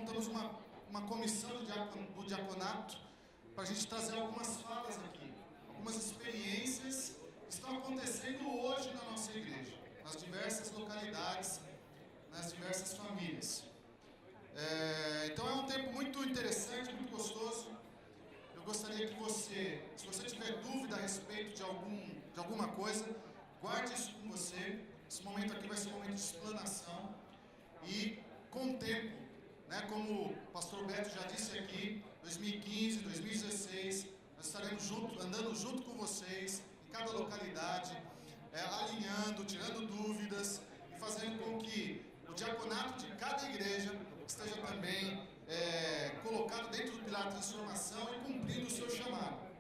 montamos uma comissão do diaconato para a gente trazer algumas falas aqui, algumas experiências que estão acontecendo hoje na nossa igreja, nas diversas localidades, nas diversas famílias. Então é um tempo muito interessante, muito gostoso. Eu gostaria que você, se você tiver dúvida a respeito de alguma coisa, guarde isso com você. Esse momento aqui vai ser um momento de explanação. E com o tempo, né, como o pastor Beto já disse aqui, 2015, 2016, nós estaremos andando junto com vocês, em cada localidade, alinhando, tirando dúvidas e fazendo com que o diaconato de cada igreja esteja também colocado dentro do pilar de transformação e cumprindo o seu chamado.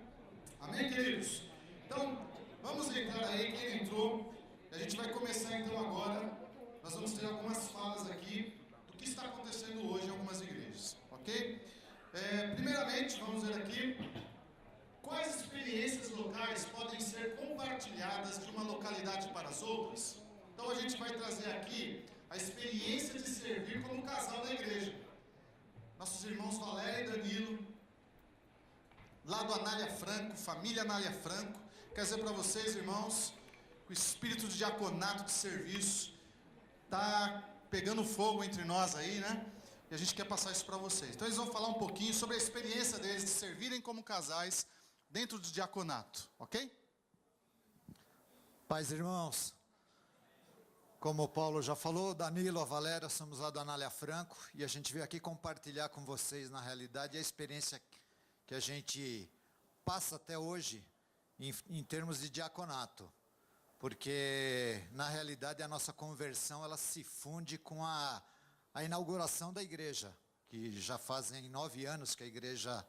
Amém, queridos? Então, vamos entrar aí, quem entrou, a gente vai começar então agora. Nós vamos ter algumas falas aqui do que está acontecendo hoje em algumas igrejas, ok? Primeiramente, vamos ver aqui quais experiências locais podem ser compartilhadas de uma localidade para as outras. Então a gente vai trazer aqui a experiência de servir como casal da igreja. Nossos irmãos Valéria e Danilo, lá do Anália Franco, família Anália Franco. Quer dizer para vocês, irmãos, o espírito de diaconato, de serviço, tá pegando fogo entre nós aí, né? E a gente quer passar isso para vocês. Então eles vão falar um pouquinho sobre a experiência deles de servirem como casais dentro do diaconato, ok? Paz, irmãos. Como o Paulo já falou, Danilo, a Valéria, somos lá do Anália Franco e a gente veio aqui compartilhar com vocês, na realidade, a experiência que a gente passa até hoje em termos de diaconato. Porque, na realidade, a nossa conversão, ela se funde com a inauguração da igreja, que já fazem 9 anos que a igreja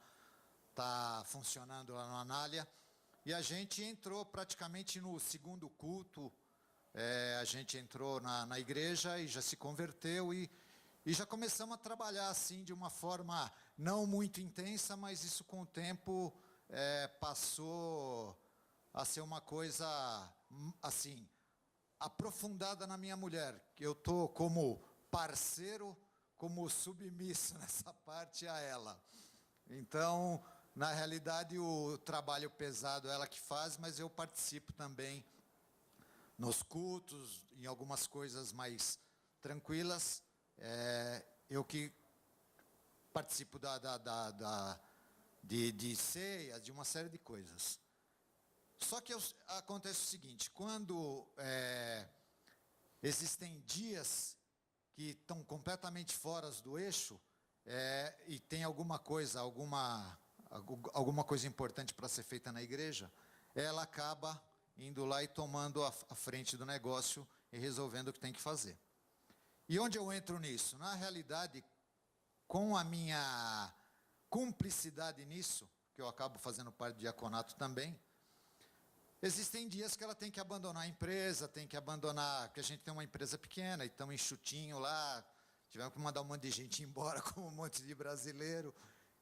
está funcionando lá no Anália, e a gente entrou praticamente no segundo culto, a gente entrou na igreja e já se converteu, e já começamos a trabalhar assim, de uma forma não muito intensa, mas isso com o tempo passou a ser uma coisa, assim, aprofundada na minha mulher, que eu estou como parceiro, como submisso nessa parte a ela. Então, na realidade, o trabalho pesado é ela que faz, mas eu participo também nos cultos, em algumas coisas mais tranquilas. Eu que participo de ceia, de uma série de coisas. Só que acontece o seguinte, quando existem dias que estão completamente fora do eixo, e tem alguma coisa importante para ser feita na igreja, ela acaba indo lá e tomando a frente do negócio e resolvendo o que tem que fazer. E onde eu entro nisso? Na realidade, com a minha cumplicidade nisso, que eu acabo fazendo parte do diaconato também, existem dias que ela tem que abandonar a empresa, tem que abandonar, porque a gente tem uma empresa pequena e estamos enxutinho lá, tivemos que mandar um monte de gente embora, como um monte de brasileiro.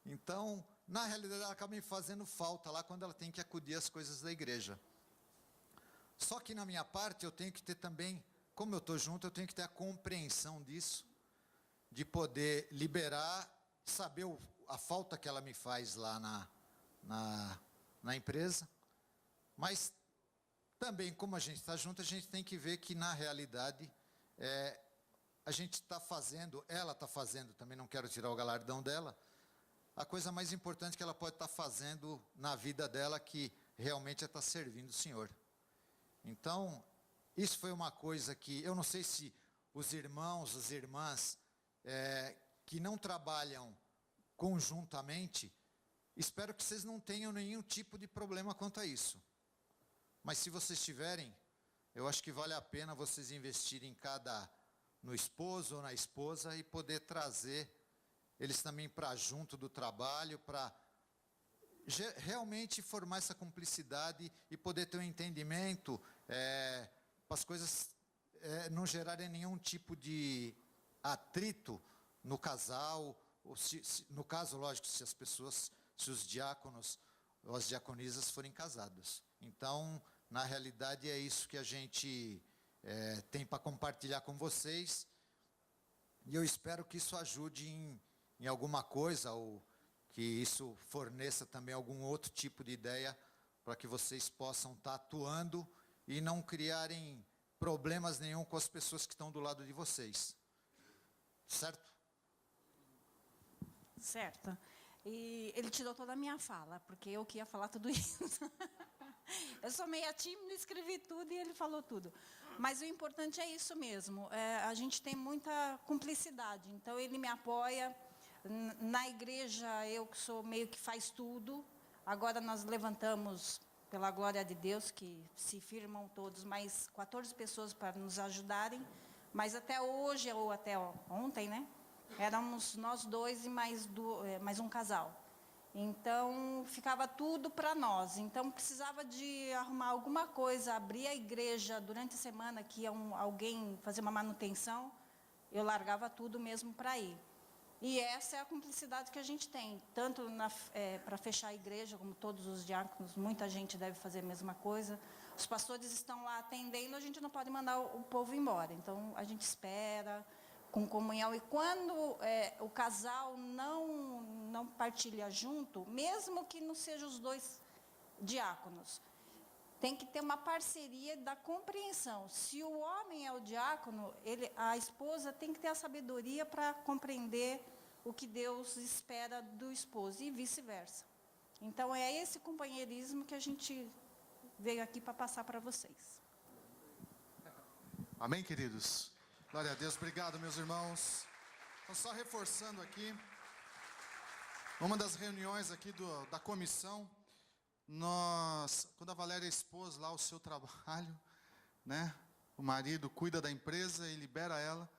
Então, na realidade, ela acaba me fazendo falta lá quando ela tem que acudir às coisas da igreja. Só que na minha parte, eu tenho que ter também, como eu estou junto, eu tenho que ter a compreensão disso, de poder liberar, saber a falta que ela me faz lá na empresa. Mas também, como a gente está junto, a gente tem que ver que, na realidade, a gente está fazendo, ela está fazendo, também não quero tirar o galardão dela, a coisa mais importante que ela pode estar fazendo na vida dela, que realmente é estar servindo o Senhor. Então, isso foi uma coisa que, eu não sei se os irmãos, as irmãs, que não trabalham conjuntamente, espero que vocês não tenham nenhum tipo de problema quanto a isso. Mas se vocês tiverem, eu acho que vale a pena vocês investirem no esposo ou na esposa e poder trazer eles também para junto do trabalho, para realmente formar essa cumplicidade e poder ter um entendimento, para as coisas não gerarem nenhum tipo de atrito no casal, ou no caso, lógico, se os diáconos ou as diaconisas forem casados. Então, na realidade, é isso que a gente tem para compartilhar com vocês. E eu espero que isso ajude em alguma coisa, ou que isso forneça também algum outro tipo de ideia para que vocês possam estar atuando e não criarem problemas nenhum com as pessoas que estão do lado de vocês. Certo? Certo. E ele tirou toda a minha fala, porque eu que ia falar tudo isso. Eu sou meio tímida, escrevi tudo e ele falou tudo. Mas o importante é isso mesmo. A gente tem muita cumplicidade. Então, ele me apoia. Na igreja, eu que sou meio que faz tudo. Agora nós levantamos, pela glória de Deus, que se firmam todos, mais 14 pessoas para nos ajudarem. Mas até hoje, ou até ontem, né? Éramos nós dois e mais um casal. Então, ficava tudo para nós. Então, precisava de arrumar alguma coisa, abrir a igreja durante a semana, que ia alguém fazer uma manutenção, eu largava tudo mesmo para ir. E essa é a cumplicidade que a gente tem, tanto para fechar a igreja, como todos os diáconos, muita gente deve fazer a mesma coisa. Os pastores estão lá atendendo, a gente não pode mandar o povo embora. Então, a gente espera com comunhão. E quando o casal não partilha junto, mesmo que não sejam os dois diáconos, tem que ter uma parceria da compreensão. Se o homem é o diácono, a esposa tem que ter a sabedoria para compreender o que Deus espera do esposo e vice-versa. Então, é esse companheirismo que a gente veio aqui para passar para vocês. Amém, queridos? Glória a Deus. Obrigado, meus irmãos. Então, só reforçando aqui, uma das reuniões aqui da comissão, quando a Valéria expôs lá o seu trabalho, né? O marido cuida da empresa e libera ela,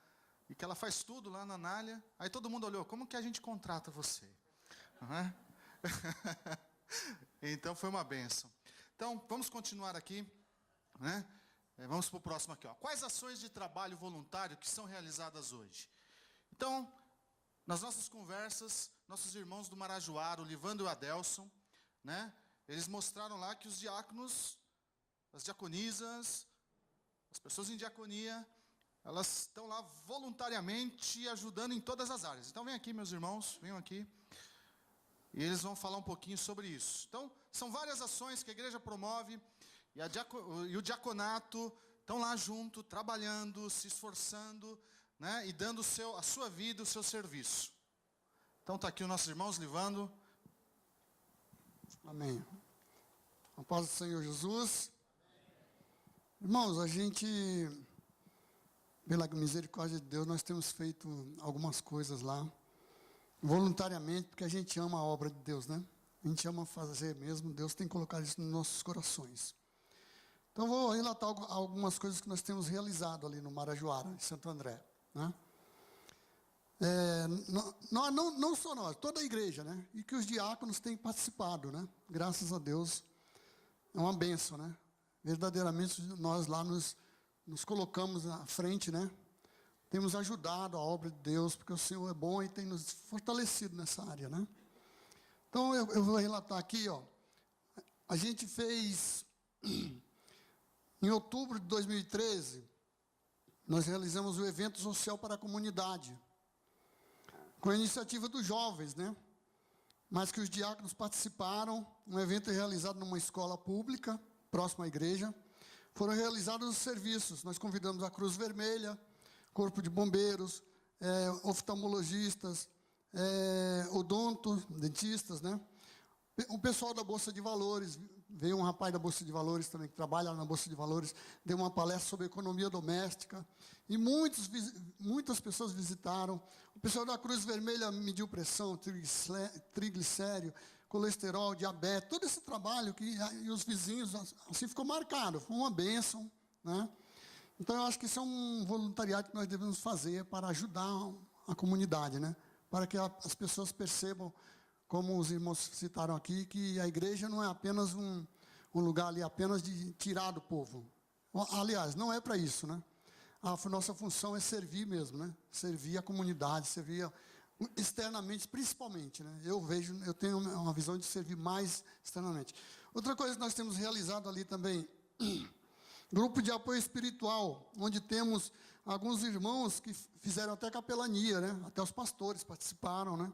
e que ela faz tudo lá na Anália. Aí todo mundo olhou, como que a gente contrata você? Uhum. Então foi uma bênção. Então, vamos continuar aqui, né? Vamos para o próximo aqui, ó. Quais ações de trabalho voluntário que são realizadas hoje? Então, nas nossas conversas, nossos irmãos do Marajoara, o Livando e o Adelson, né? Eles mostraram lá que os diáconos, as diaconisas, as pessoas em diaconia, elas estão lá voluntariamente ajudando em todas as áreas. Então, vem aqui, meus irmãos, venham aqui. E eles vão falar um pouquinho sobre isso. Então, são várias ações que a igreja promove, e o diaconato estão lá junto, trabalhando, se esforçando, né, e dando a sua vida, o seu serviço. Então está aqui os nossos irmãos Livando. Amém. A paz do Senhor Jesus. Irmãos, a gente, pela misericórdia de Deus, nós temos feito algumas coisas lá, voluntariamente, porque a gente ama a obra de Deus, né? A gente ama fazer mesmo, Deus tem colocado isso nos nossos corações. Então, vou relatar algumas coisas que nós temos realizado ali no Marajoara, em Santo André, né? Não só nós, toda a igreja, né? E que os diáconos têm participado, né? Graças a Deus, é uma bênção, né? Verdadeiramente, nós lá nos colocamos à frente, né? Temos ajudado a obra de Deus, porque o Senhor é bom e tem nos fortalecido nessa área, né? Então, eu vou relatar aqui, ó. A gente fez... Em outubro de 2013, nós realizamos o evento social para a comunidade, com a iniciativa dos jovens, né? Mas que os diáconos participaram, um evento realizado numa escola pública, próxima à igreja. Foram realizados os serviços, nós convidamos a Cruz Vermelha, Corpo de Bombeiros, oftalmologistas, odonto, dentistas, né? O pessoal da Bolsa de Valores, veio um rapaz da Bolsa de Valores também, que trabalha na Bolsa de Valores, deu uma palestra sobre economia doméstica, e muitas pessoas visitaram. O pessoal da Cruz Vermelha mediu pressão, triglicérido, colesterol, diabetes, todo esse trabalho, e os vizinhos, assim ficou marcado, foi uma bênção, né? Então, eu acho que isso é um voluntariado que nós devemos fazer para ajudar a comunidade, né? Para que as pessoas percebam, como os irmãos citaram aqui, que a igreja não é apenas um lugar ali apenas de tirar do povo. Aliás, não é para isso, né? A nossa função é servir mesmo, né? Servir a comunidade, servir externamente, principalmente, né? Eu tenho uma visão de servir mais externamente. Outra coisa que nós temos realizado ali também, Grupo de apoio espiritual, onde temos alguns irmãos que fizeram até capelania, né? Até os pastores participaram, né?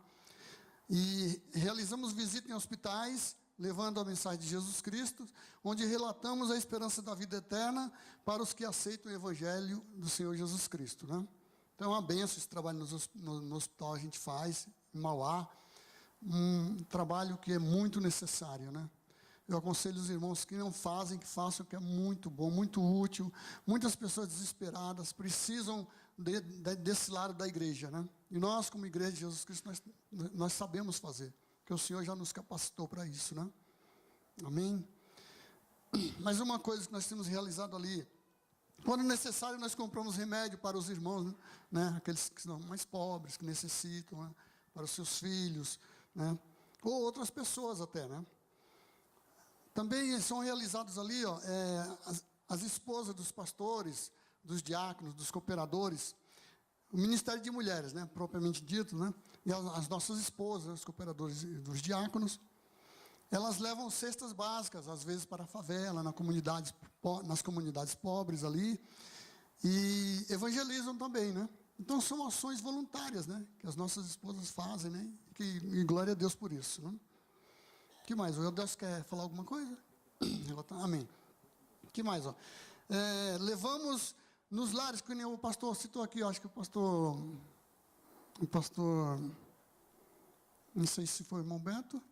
E realizamos visita em hospitais, levando a mensagem de Jesus Cristo, onde relatamos a esperança da vida eterna para os que aceitam o Evangelho do Senhor Jesus Cristo, né? Então, é uma benção esse trabalho no hospital a gente faz, em Mauá, um trabalho que é muito necessário, né? Eu aconselho os irmãos que não fazem, que façam, que é muito bom, muito útil. Muitas pessoas desesperadas precisam desse lado da igreja, né? E nós, como igreja de Jesus Cristo, nós sabemos fazer, porque o Senhor já nos capacitou para isso, né? Amém? Mas uma coisa que nós temos realizado ali, quando necessário, nós compramos remédio para os irmãos, né? Aqueles que são mais pobres, que necessitam, né? Para os seus filhos, né? Ou outras pessoas até, né? Também são realizados ali, ó, as esposas dos pastores, dos diáconos, dos cooperadores, o Ministério de Mulheres, né, propriamente dito, né, e as nossas esposas, os cooperadores e dos diáconos, elas levam cestas básicas, às vezes para a favela, nas comunidades pobres ali, e evangelizam também, né. Então, são ações voluntárias, né, que as nossas esposas fazem, né, e glória a Deus por isso, né. O que mais? O Deus quer falar alguma coisa? Amém. O que mais? Ó? Levamos nos lares, que nem o pastor citou aqui, acho que o pastor, não sei se foi o irmão Beto,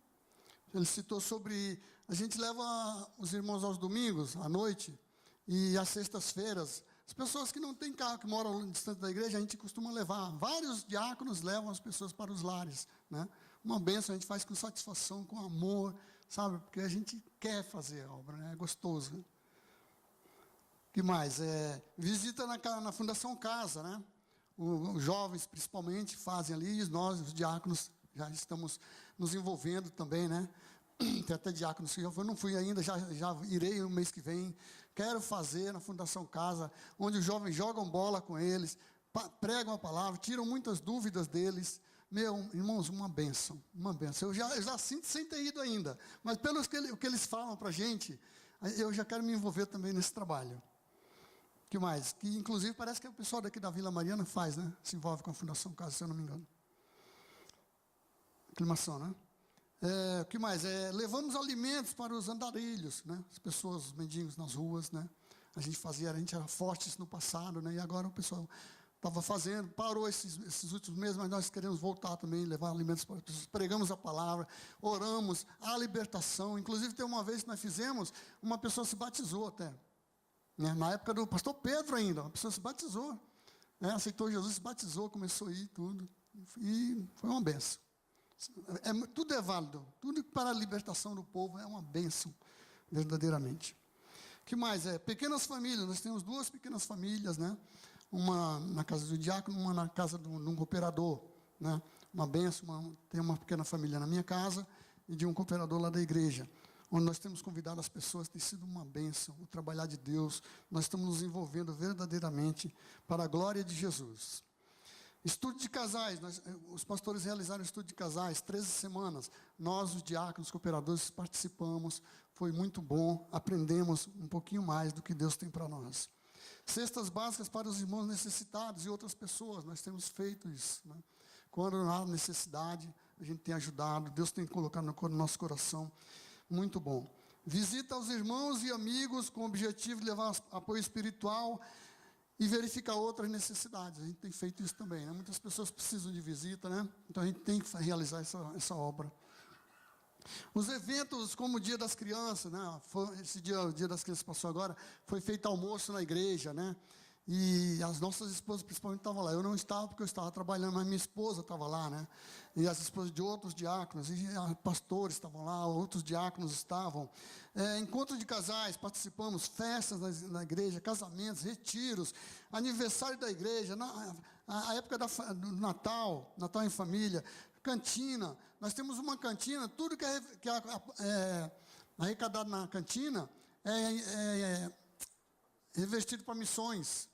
ele citou sobre, a gente leva os irmãos aos domingos, à noite, e às sextas-feiras, as pessoas que não têm carro, que moram distante da igreja, a gente costuma levar, vários diáconos levam as pessoas para os lares, né? Uma bênção, a gente faz com satisfação, com amor, sabe? Porque a gente quer fazer a obra, né? É gostoso, né? O que mais? Visita na Fundação Casa, né? Os jovens, principalmente, fazem ali, e nós, os diáconos, já estamos nos envolvendo também, né? Tem até diáconos que eu não fui ainda, já irei no mês que vem. Quero fazer na Fundação Casa, onde os jovens jogam bola com eles, pregam a palavra, tiram muitas dúvidas deles. Meu, irmãos, uma bênção, uma bênção. Eu já sinto sem ter ido ainda, mas pelo que eles falam para a gente, eu já quero me envolver também nesse trabalho. O que mais? Que, inclusive, parece que o pessoal daqui da Vila Mariana faz, né? Se envolve com a Fundação Casa, se eu não me engano. Aclimação, né? O que mais? Levamos alimentos para os andarilhos, né? As pessoas, os mendigos nas ruas, né? A gente era forte isso no passado, né? E agora o pessoal estava fazendo, parou esses últimos meses, mas nós queremos voltar também, levar alimentos para as pessoas, pregamos a palavra, oramos, a libertação. Inclusive, tem uma vez que nós fizemos, uma pessoa se batizou até, né? Na época do pastor Pedro ainda, uma pessoa se batizou, né? Aceitou Jesus, se batizou, começou a ir tudo, e foi uma bênção. Tudo é válido, tudo para a libertação do povo é uma bênção, verdadeiramente. O que mais? Pequenas famílias, nós temos 2 pequenas famílias, né? Uma na casa do diácono, uma na casa de um cooperador, né? Uma bênção, tem uma pequena família na minha casa e de um cooperador lá da igreja, onde nós temos convidado as pessoas, tem sido uma bênção, o trabalhar de Deus, nós estamos nos envolvendo verdadeiramente para a glória de Jesus. Estudo de casais, os pastores realizaram estudo de casais, 13 semanas, nós, os diáconos, os cooperadores, participamos, foi muito bom, aprendemos um pouquinho mais do que Deus tem para nós. Cestas básicas para os irmãos necessitados e outras pessoas, nós temos feito isso, né? Quando há necessidade, a gente tem ajudado, Deus tem colocado no nosso coração, muito bom. Visita aos irmãos e amigos com o objetivo de levar apoio espiritual e verificar outras necessidades, a gente tem feito isso também, né? Muitas pessoas precisam de visita, né? Então a gente tem que realizar essa obra. Os eventos como o Dia das Crianças, né? O Dia das Crianças passou agora, foi feito almoço na igreja, né? E as nossas esposas principalmente estavam lá. Eu não estava porque eu estava trabalhando, mas minha esposa estava lá, né? E as esposas de outros diáconos, e pastores estavam lá, outros diáconos estavam. Encontro de casais, participamos, festas na igreja, casamentos, retiros, aniversário da igreja, a época do Natal em família, cantina. Nós temos uma cantina, tudo que é arrecadado na cantina é revestido para missões.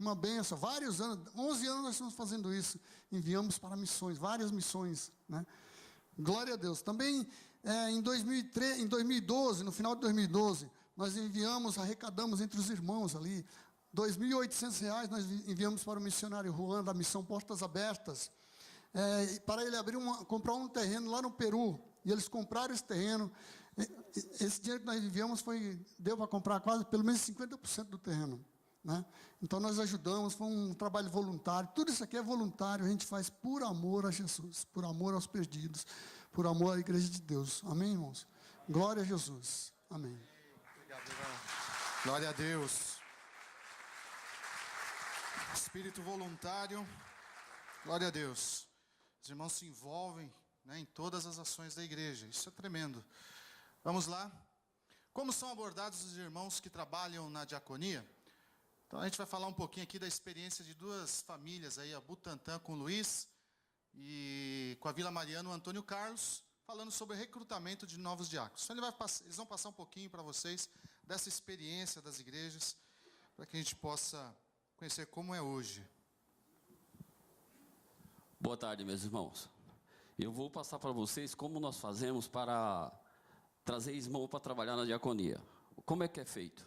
Uma benção, vários anos, 11 anos nós estamos fazendo isso, enviamos para missões, várias missões, né? Glória a Deus. Também em 2012, no final de 2012, nós enviamos, arrecadamos entre os irmãos ali, R$ 2.800 nós enviamos para o missionário Juan, da Missão Portas Abertas, para ele comprar um terreno lá no Peru, e eles compraram esse terreno. Esse dinheiro que nós enviamos deu para comprar quase, pelo menos 50% do terreno, né? Então nós ajudamos, foi um trabalho voluntário, tudo isso aqui é voluntário, a gente faz por amor a Jesus, por amor aos perdidos, por amor à igreja de Deus, amém, irmãos? Glória a Jesus, amém. Obrigado, irmão. Glória a Deus. Espírito voluntário, glória a Deus. Os irmãos se envolvem, né, em todas as ações da igreja, isso é tremendo. Vamos lá. Como são abordados os irmãos que trabalham na diaconia? Então a gente vai falar um pouquinho aqui da experiência de duas famílias aí, a Butantã com o Luiz e com a Vila Mariana, o Antônio Carlos, falando sobre o recrutamento de novos diáconos. Então eles vão passar um pouquinho para vocês dessa experiência das igrejas, para que a gente possa conhecer como é hoje. Boa tarde, meus irmãos. Eu vou passar para vocês como nós fazemos para trazer irmão para trabalhar na diaconia. Como é que é feito?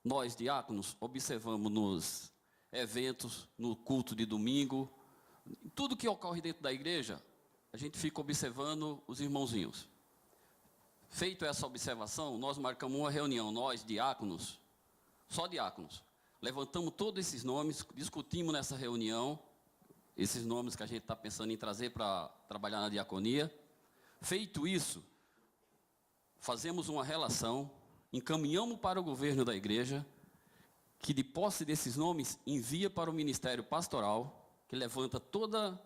Nós, diáconos, observamos nos eventos, no culto de domingo, tudo que ocorre dentro da igreja, a gente fica observando os irmãozinhos. Feito essa observação, nós marcamos uma reunião, nós, diáconos, só diáconos. Levantamos todos esses nomes, discutimos nessa reunião, esses nomes que a gente está pensando em trazer para trabalhar na diaconia. Feito isso, fazemos uma relação, encaminhamos para o governo da igreja, que de posse desses nomes, envia para o ministério pastoral, que levanta toda a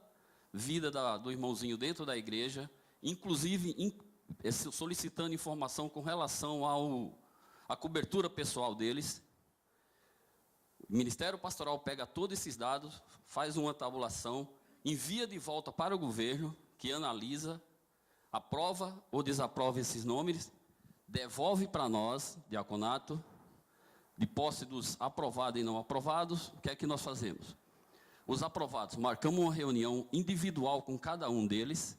vida do irmãozinho dentro da igreja, inclusive solicitando informação com relação à cobertura pessoal deles. O ministério pastoral pega todos esses dados, faz uma tabulação, envia de volta para o governo, que analisa, aprova ou desaprova esses nomes, devolve para nós, diaconato, de posse dos aprovados e não aprovados. O que é que nós fazemos? Os aprovados, marcamos uma reunião individual com cada um deles.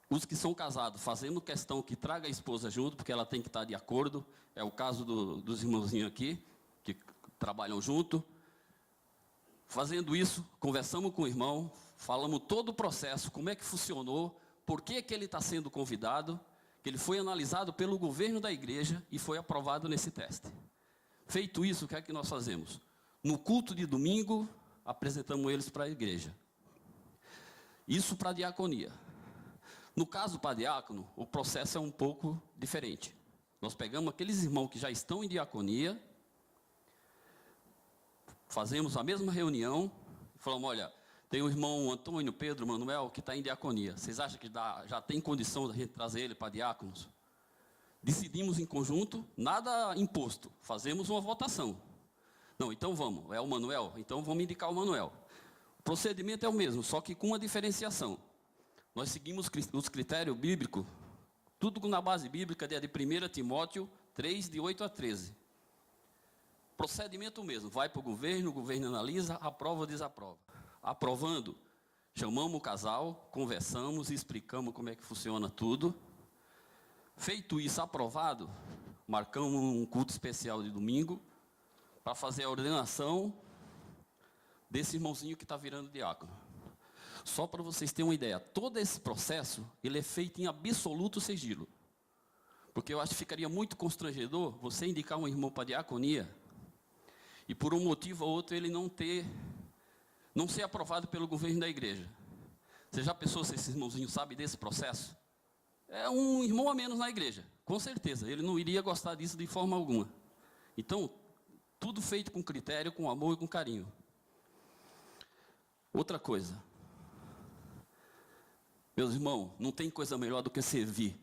Os que são casados, fazendo questão que traga a esposa junto, porque ela tem que estar de acordo. É o caso dos irmãozinhos aqui, que trabalham junto. Fazendo isso, conversamos com o irmão, falamos todo o processo, como é que funcionou, por que ele está sendo convidado, que ele foi analisado pelo governo da igreja e foi aprovado nesse teste. Feito isso, o que é que nós fazemos? No culto de domingo, apresentamos eles para a igreja. Isso para a diaconia. No caso para diácono, o processo é um pouco diferente. Nós pegamos aqueles irmãos que já estão em diaconia, fazemos a mesma reunião, falamos, olha, tem o irmão Antônio, Pedro, Manuel, que está em diaconia. Vocês acham que já tem condição de a gente trazer ele para diáconos? Decidimos em conjunto, nada imposto, fazemos uma votação. Não, então vamos, é o Manuel, então vamos indicar o Manuel. O procedimento é o mesmo, só que com uma diferenciação. Nós seguimos os critérios bíblicos, tudo na base bíblica de 1 Timóteo 3, de 8 a 13. Procedimento mesmo, vai para o governo analisa, aprova ou desaprova. Aprovando, chamamos o casal, conversamos, explicamos como é que funciona tudo. Feito isso, aprovado, marcamos um culto especial de domingo para fazer a ordenação desse irmãozinho que está virando diácono. Só para vocês terem uma ideia, todo esse processo, ele é feito em absoluto sigilo. Porque eu acho que ficaria muito constrangedor você indicar um irmão para diaconia e por um motivo ou outro ele não ser aprovado pelo governo da igreja. Você já pensou se esse irmãozinho sabe desse processo? É um irmão a menos na igreja, com certeza. Ele não iria gostar disso de forma alguma. Então, tudo feito com critério, com amor e com carinho. Outra coisa. Meus irmãos, não tem coisa melhor do que servir.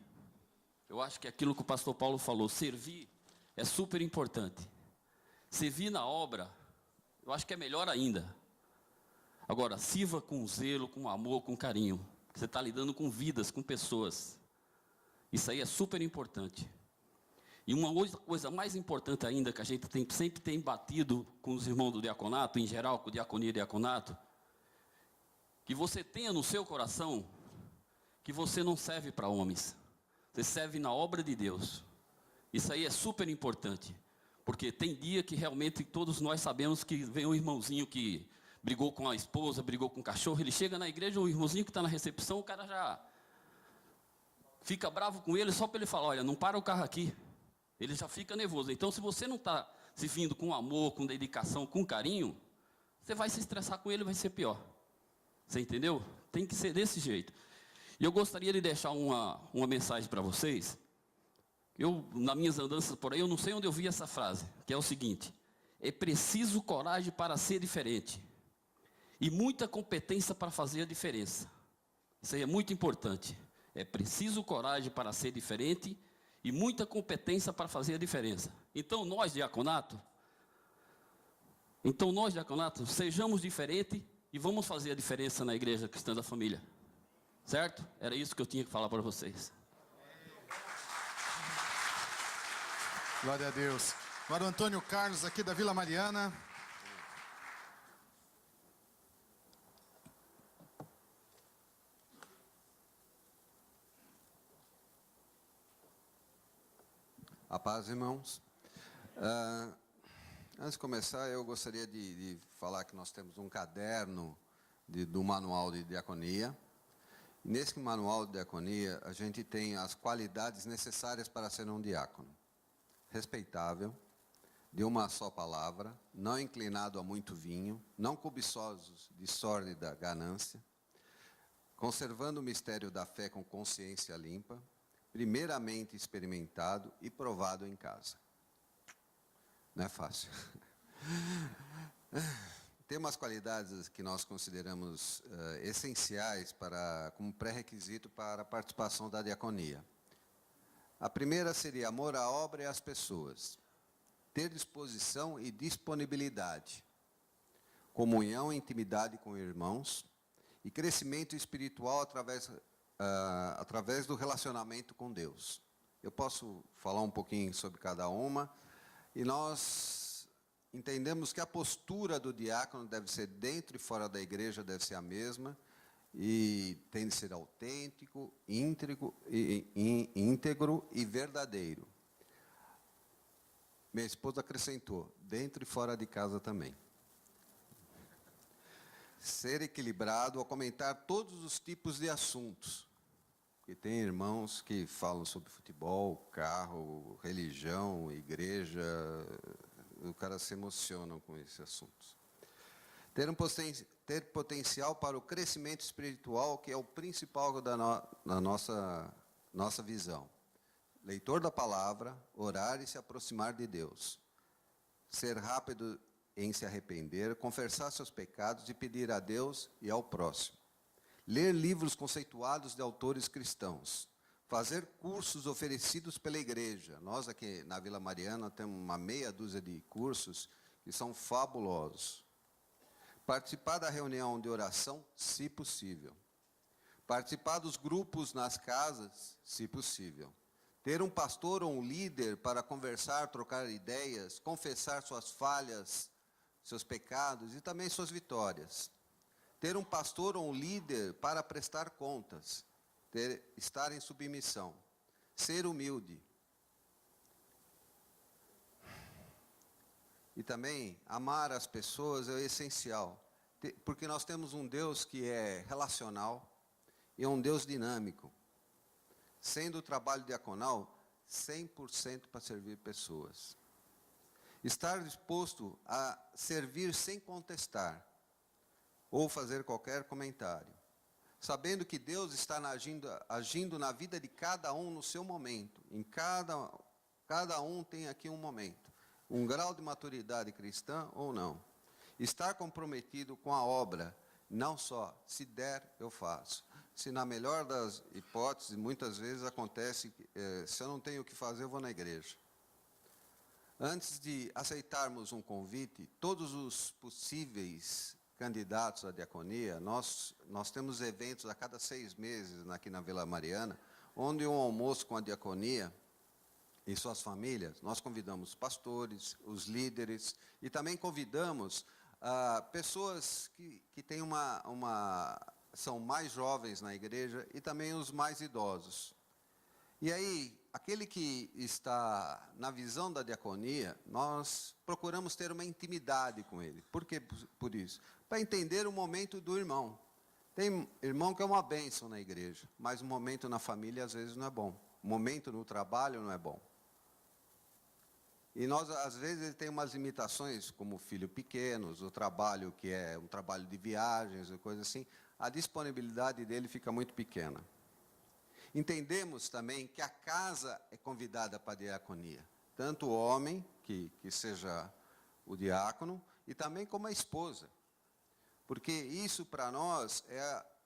Eu acho que aquilo que o pastor Paulo falou, servir é super importante. Servir na obra, eu acho que é melhor ainda. Agora, sirva com zelo, com amor, com carinho. Você está lidando com vidas, com pessoas. Isso aí é super importante. E uma outra coisa mais importante ainda, que a gente sempre tem batido com os irmãos do diaconato, em geral, com diaconia e diaconato, que você tenha no seu coração que você não serve para homens. Você serve na obra de Deus. Isso aí é super importante, porque tem dia que realmente todos nós sabemos que vem um irmãozinho que brigou com a esposa, brigou com o cachorro, ele chega na igreja, o irmãozinho que está na recepção, o cara já fica bravo com ele só para ele falar, olha, não para o carro aqui. Ele já fica nervoso. Então, se você não está se vindo com amor, com dedicação, com carinho, você vai se estressar com ele, vai ser pior. Você entendeu? Tem que ser desse jeito. E eu gostaria de deixar uma mensagem para vocês. Eu, nas minhas andanças por aí, eu não sei onde eu vi essa frase, que é o seguinte: é preciso coragem para ser diferente e muita competência para fazer a diferença. Isso aí é muito importante. É preciso coragem para ser diferente e muita competência para fazer a diferença. Então nós, diaconato, sejamos diferentes e vamos fazer a diferença na Igreja Cristã da Família. Certo? Era isso que eu tinha que falar para vocês. Glória a Deus. Agora o Antônio Carlos, aqui da Vila Mariana. A paz, irmãos. Antes de começar, eu gostaria de falar que nós temos um caderno do manual de diaconia. Nesse manual de diaconia, a gente tem as qualidades necessárias para ser um diácono. Respeitável, de uma só palavra, não inclinado a muito vinho, não cobiçosos de sórdida ganância, conservando o mistério da fé com consciência limpa, primeiramente experimentado e provado em casa. Não é fácil. Tem umas qualidades que nós consideramos essenciais como pré-requisito para a participação da diaconia. A primeira seria amor à obra e às pessoas, ter disposição e disponibilidade, comunhão e intimidade com irmãos e crescimento espiritual através do relacionamento com Deus. Eu posso falar um pouquinho sobre cada uma, e nós entendemos que a postura do diácono deve ser dentro e fora da igreja, deve ser a mesma, e tem de ser autêntico, íntegro e verdadeiro. Minha esposa acrescentou, dentro e fora de casa também. Ser equilibrado ao comentar todos os tipos de assuntos. Porque tem irmãos que falam sobre futebol, carro, religião, igreja, o cara se emociona com esses assuntos. Ter potencial para o crescimento espiritual, que é o principal da nossa visão. Leitor da palavra, orar e se aproximar de Deus. Ser rápido em se arrepender, confessar seus pecados e pedir a Deus e ao próximo. Ler livros conceituados de autores cristãos. Fazer cursos oferecidos pela igreja. Nós aqui na Vila Mariana temos uma meia dúzia de cursos que são fabulosos. Participar da reunião de oração, se possível. Participar dos grupos nas casas, se possível. Ter um pastor ou um líder para conversar, trocar ideias, confessar suas falhas, seus pecados e também suas vitórias. Ter um pastor ou um líder para prestar contas. Estar em submissão. Ser humilde. E também, amar as pessoas é essencial. Porque nós temos um Deus que é relacional e é um Deus dinâmico. Sendo o trabalho diaconal 100% para servir pessoas. Estar disposto a servir sem contestar ou fazer qualquer comentário. Sabendo que Deus está agindo na vida de cada um no seu momento. Cada um tem aqui um momento. Um grau de maturidade cristã ou não. Estar comprometido com a obra, não só, se der, eu faço. Se na melhor das hipóteses, muitas vezes acontece, se eu não tenho o que fazer, eu vou na igreja. Antes de aceitarmos um convite, todos os possíveis candidatos à diaconia, nós temos eventos a cada 6 meses aqui na Vila Mariana, onde um almoço com a diaconia e suas famílias, nós convidamos pastores, os líderes, e também convidamos pessoas que têm são mais jovens na igreja e também os mais idosos. E aí, aquele que está na visão da diaconia, nós procuramos ter uma intimidade com ele. Por que por isso? Para entender o momento do irmão. Tem irmão que é uma bênção na igreja, mas o momento na família às vezes não é bom. O momento no trabalho não é bom. E nós, às vezes, ele tem umas limitações, como filho pequenos, o trabalho que é um trabalho de viagens, coisa assim, a disponibilidade dele fica muito pequena. Entendemos também que a casa é convidada para a diaconia, tanto o homem, que seja o diácono, e também como a esposa. Porque isso, para nós,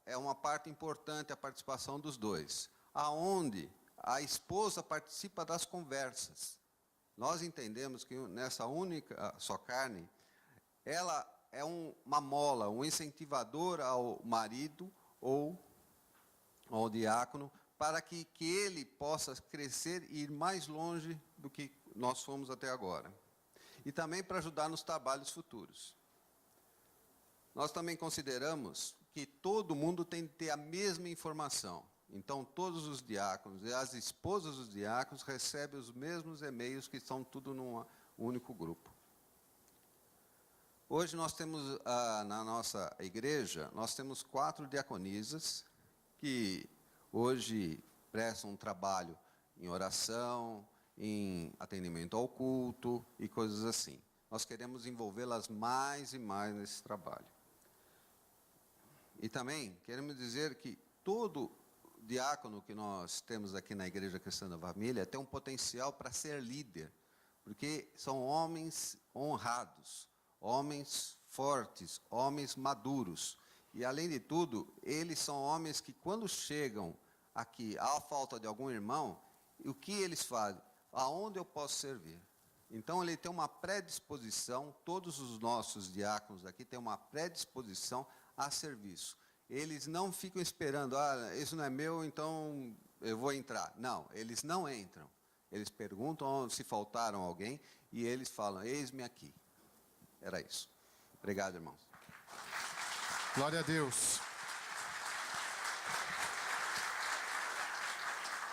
é uma parte importante, a participação dos dois, aonde a esposa participa das conversas. Nós entendemos que nessa única só carne, ela é uma mola, um incentivador ao marido ou ao diácono, para que ele possa crescer e ir mais longe do que nós fomos até agora. E também para ajudar nos trabalhos futuros. Nós também consideramos que todo mundo tem que ter a mesma informação. Então, todos os diáconos e as esposas dos diáconos recebem os mesmos e-mails, que são tudo num único grupo. Hoje nós temos, na nossa igreja, nós temos 4 diaconisas que hoje prestam um trabalho em oração, em atendimento ao culto e coisas assim. Nós queremos envolvê-las mais e mais nesse trabalho. E também queremos dizer que todo diácono que nós temos aqui na Igreja Cristã da Família tem um potencial para ser líder, porque são homens honrados, homens fortes, homens maduros. E, além de tudo, eles são homens que, quando chegam aqui, à falta de algum irmão, o que eles fazem? Aonde eu posso servir? Então, ele tem uma predisposição, todos os nossos diáconos aqui têm uma predisposição a serviço. Eles não ficam esperando, isso não é meu, então eu vou entrar. Não, eles não entram. Eles perguntam se faltaram alguém e eles falam, eis-me aqui. Era isso. Obrigado, irmãos. Glória a Deus.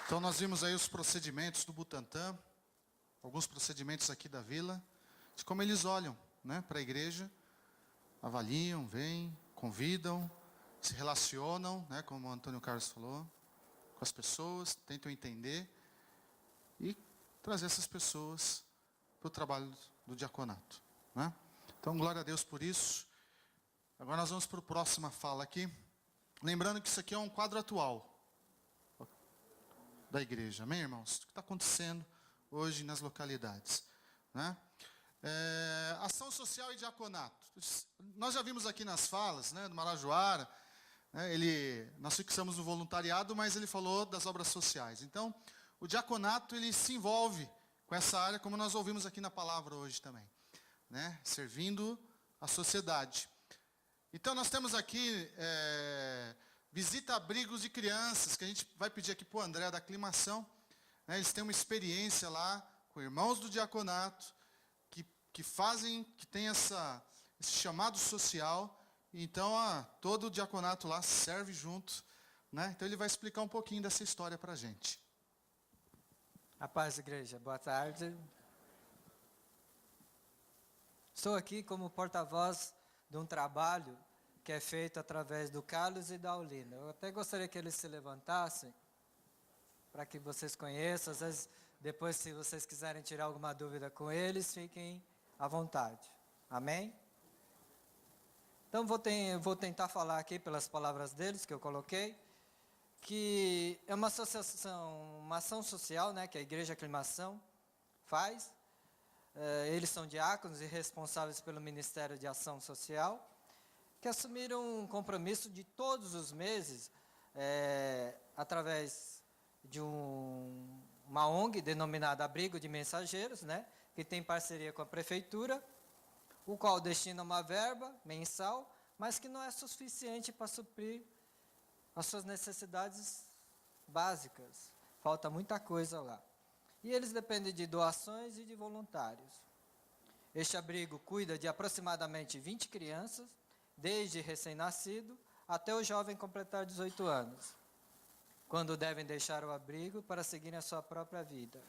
Então, nós vimos aí os procedimentos do Butantã, alguns procedimentos aqui da vila, de como eles olham, né, para a igreja, avaliam, vêm, convidam, se relacionam, né, como o Antônio Carlos falou, com as pessoas, tentam entender e trazer essas pessoas para o trabalho do diaconato, né? Então, glória a Deus por isso. Agora nós vamos para a próxima fala aqui. Lembrando que isso aqui é um quadro atual da igreja, amém, irmãos? O que está acontecendo hoje nas localidades, né? Ação social e diaconato. Nós já vimos aqui nas falas, né, do Marajoara, né, nós fixamos no voluntariado, mas ele falou das obras sociais. Então, o diaconato, ele se envolve com essa área, como nós ouvimos aqui na palavra hoje também, né, servindo a sociedade. Então, nós temos aqui visita a abrigos de crianças, que a gente vai pedir aqui para o André da aclimação, né, eles têm uma experiência lá com irmãos do diaconato, que tem esse chamado social. Então, todo o diaconato lá serve junto, né? Então, ele vai explicar um pouquinho dessa história para a gente. A paz, igreja. Boa tarde. Estou aqui como porta-voz de um trabalho que é feito através do Carlos e da Aulina. Eu até gostaria que eles se levantassem, para que vocês conheçam. Às vezes, depois, se vocês quiserem tirar alguma dúvida com eles, fiquem à vontade. Amém? Então, vou tentar falar aqui pelas palavras deles, que eu coloquei, que é uma associação, uma ação social, né, que a Igreja Aclimação faz. Eles são diáconos e responsáveis pelo Ministério de Ação Social, que assumiram um compromisso de todos os meses, através de uma ONG denominada Abrigo de Mensageiros, né, que tem parceria com a prefeitura, o qual destina uma verba mensal, mas que não é suficiente para suprir as suas necessidades básicas. Falta muita coisa lá. E eles dependem de doações e de voluntários. Este abrigo cuida de aproximadamente 20 crianças, desde recém-nascido até o jovem completar 18 anos. quando devem deixar o abrigo para seguirem a sua própria vida.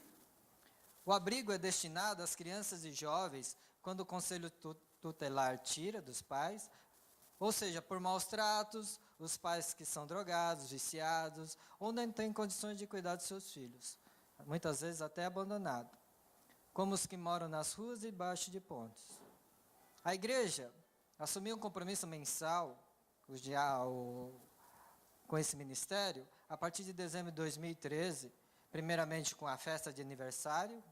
O abrigo é destinado às crianças e jovens quando o conselho tutelar tira dos pais, ou seja, por maus tratos, os pais que são drogados, viciados, ou não têm condições de cuidar de seus filhos, muitas vezes até abandonados, como os que moram nas ruas e debaixo de pontes. A igreja assumiu um compromisso mensal com esse ministério a partir de dezembro de 2013, primeiramente com a festa de aniversário,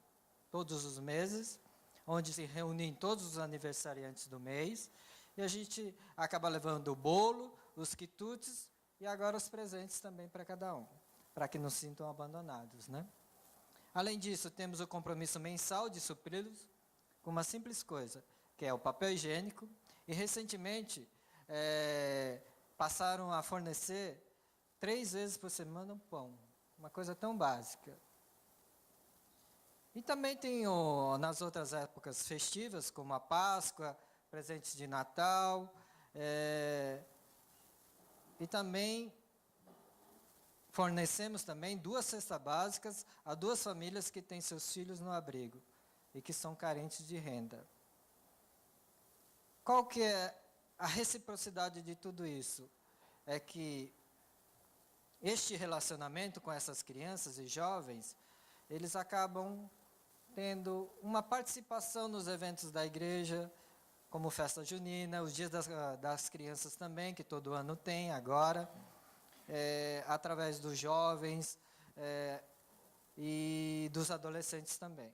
todos os meses, onde se reúnem todos os aniversariantes do mês, e a gente acaba levando o bolo, os quitutes e agora os presentes também para cada um, para que não se sintam abandonados, né? Além disso, temos o compromisso mensal de supri-los com uma simples coisa, que é o papel higiênico, e recentemente passaram a fornecer 3 vezes por semana um pão, uma coisa tão básica. E também tem nas outras épocas festivas, como a Páscoa, presentes de Natal, e também fornecemos também 2 cestas básicas a 2 famílias que têm seus filhos no abrigo e que são carentes de renda. Qual que é a reciprocidade de tudo isso? É que este relacionamento com essas crianças e jovens, eles acabam tendo uma participação nos eventos da igreja, como festa junina, os dias das crianças também, que todo ano tem agora, através dos jovens e dos adolescentes também.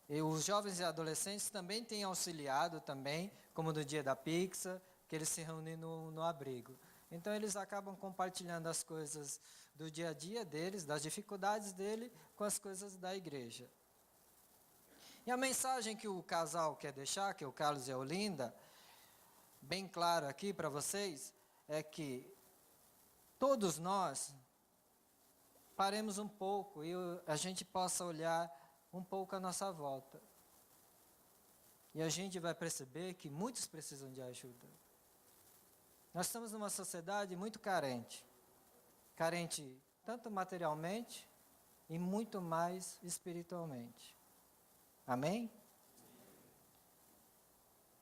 E os jovens e adolescentes também têm auxiliado também, como no dia da pizza, que eles se reúnem no abrigo. Então, eles acabam compartilhando as coisas do dia a dia deles, das dificuldades dele, com as coisas da igreja. E a mensagem que o casal quer deixar, que é o Carlos e a Olinda, bem claro aqui para vocês, é que todos nós paremos um pouco e a gente possa olhar um pouco à nossa volta. E a gente vai perceber que muitos precisam de ajuda. Nós estamos numa sociedade muito carente. Carente tanto materialmente e muito mais espiritualmente. Amém?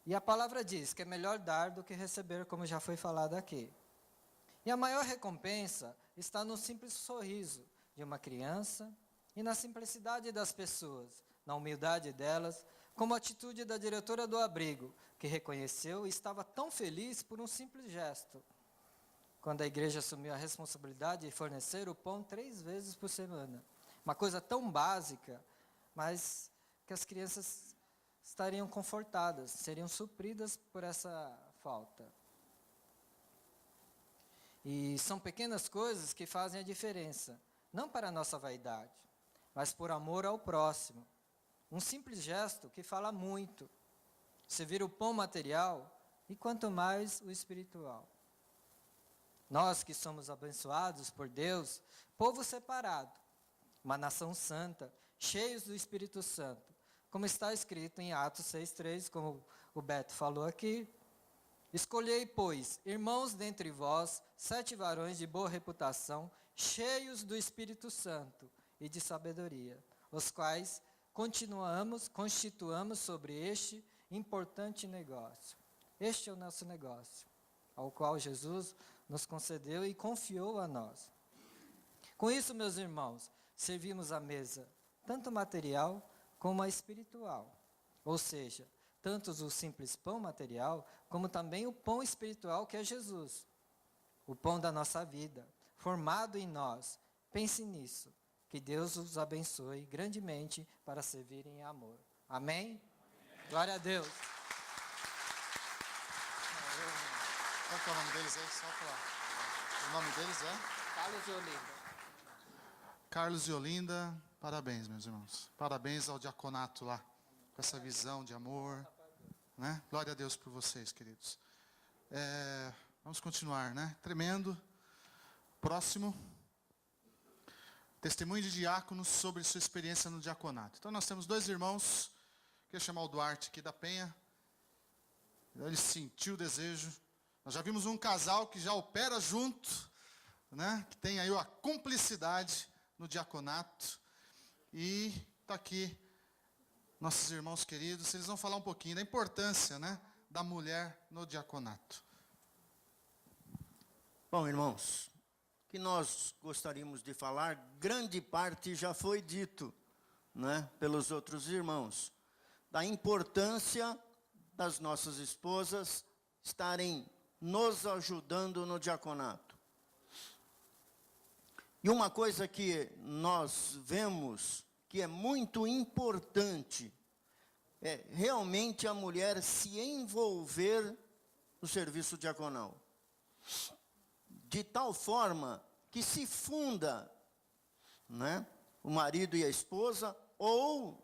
E a palavra diz que é melhor dar do que receber, como já foi falado aqui. E a maior recompensa está no simples sorriso de uma criança e na simplicidade das pessoas, na humildade delas, como a atitude da diretora do abrigo, que reconheceu e estava tão feliz por um simples gesto, quando a igreja assumiu a responsabilidade de fornecer o pão 3 vezes por semana. Uma coisa tão básica, mas que as crianças estariam confortadas, seriam supridas por essa falta. E são pequenas coisas que fazem a diferença, não para a nossa vaidade, mas por amor ao próximo. Um simples gesto que fala muito. Servir o pão material e quanto mais o espiritual. Nós que somos abençoados por Deus, povo separado, uma nação santa, cheios do Espírito Santo, como está escrito em Atos 6,3, como o Beto falou aqui. Escolhei, pois, irmãos dentre vós, 7 varões de boa reputação, cheios do Espírito Santo e de sabedoria, os quais constituamos sobre este importante negócio. Este é o nosso negócio, ao qual Jesus nos concedeu e confiou a nós. Com isso, meus irmãos, servimos a mesa, tanto material como a espiritual. Ou seja, tanto o simples pão material, como também o pão espiritual, que é Jesus. O pão da nossa vida, formado em nós. Pense nisso. Que Deus os abençoe grandemente para servirem em amor. Amém? Glória a Deus. Qual que é o nome deles aí? Só falar. O nome deles é? Carlos e Olinda. Carlos e Olinda. Parabéns, meus irmãos. Parabéns ao diaconato lá, com essa visão de amor. Né? Glória a Deus por vocês, queridos. Vamos continuar, né? Tremendo. Próximo. Testemunho de diáconos sobre sua experiência no diaconato. Então, nós temos 2 irmãos. Queria chamar o Duarte aqui da Penha. Ele sentiu o desejo. Nós já vimos um casal que já opera junto, né, que tem aí a cumplicidade no diaconato. E está aqui nossos irmãos queridos, eles vão falar um pouquinho da importância, né, da mulher no diaconato. Bom, irmãos, o que nós gostaríamos de falar, grande parte já foi dito, né, pelos outros irmãos, da importância das nossas esposas estarem nos ajudando no diaconato. E uma coisa que nós vemos que é muito importante é realmente a mulher se envolver no serviço diaconal. De tal forma que se funda, né, o marido e a esposa, ou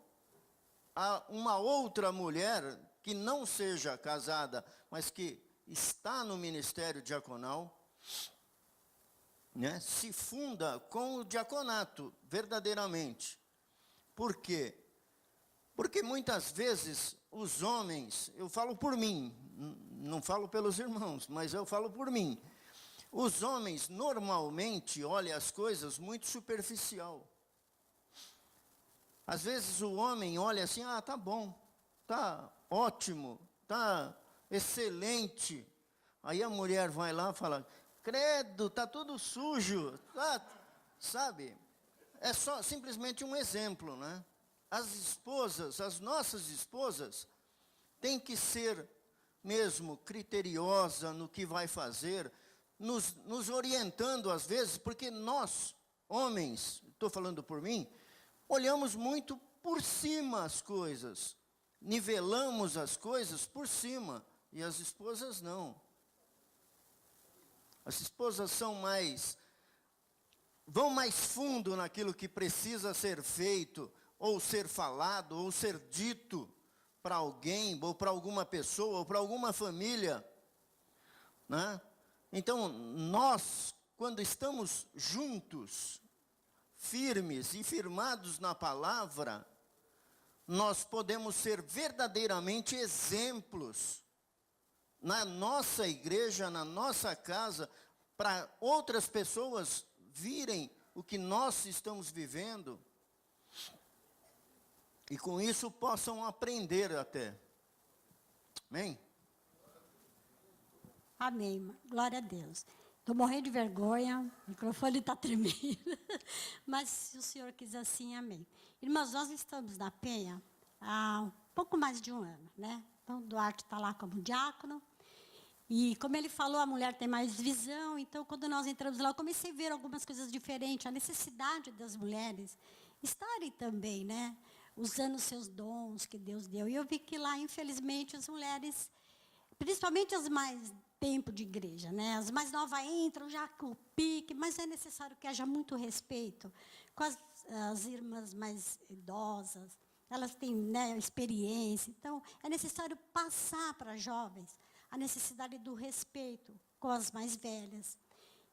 uma outra mulher que não seja casada, mas que está no ministério diaconal, né, se funda com o diaconato, verdadeiramente. Por quê? Porque muitas vezes os homens, eu falo por mim, não falo pelos irmãos, mas eu falo por mim. Os homens normalmente olham as coisas muito superficial. Às vezes o homem olha assim, tá bom, tá ótimo, tá excelente. Aí a mulher vai lá e fala, credo, tá tudo sujo, sabe? É só simplesmente um exemplo, né? As esposas, as nossas esposas, têm que ser mesmo criteriosa no que vai fazer, nos orientando às vezes, porque nós, homens, estou falando por mim, olhamos muito por cima as coisas, nivelamos as coisas por cima, e as esposas não. As esposas vão mais fundo naquilo que precisa ser feito, ou ser falado, ou ser dito para alguém, ou para alguma pessoa, ou para alguma família, né? Então, nós, quando estamos juntos, firmes e firmados na palavra, nós podemos ser verdadeiramente exemplos na nossa igreja, na nossa casa, para outras pessoas virem o que nós estamos vivendo e com isso possam aprender até. Amém? Amém. Glória a Deus. Estou morrendo de vergonha, o microfone está tremendo, mas se o Senhor quiser assim, amém. Irmãos, nós estamos na Penha há um pouco mais de um ano, né? Então, o Duarte está lá como diácono, e como ele falou, a mulher tem mais visão, então, quando nós entramos lá, eu comecei a ver algumas coisas diferentes, a necessidade das mulheres estarem também, né? Usando os seus dons que Deus deu. E eu vi que lá, infelizmente, as mulheres, principalmente as mais tempo de igreja, né? As mais novas entram já com o pique, mas é necessário que haja muito respeito com as irmãs mais idosas. Elas têm, né, experiência, então é necessário passar para jovens a necessidade do respeito com as mais velhas.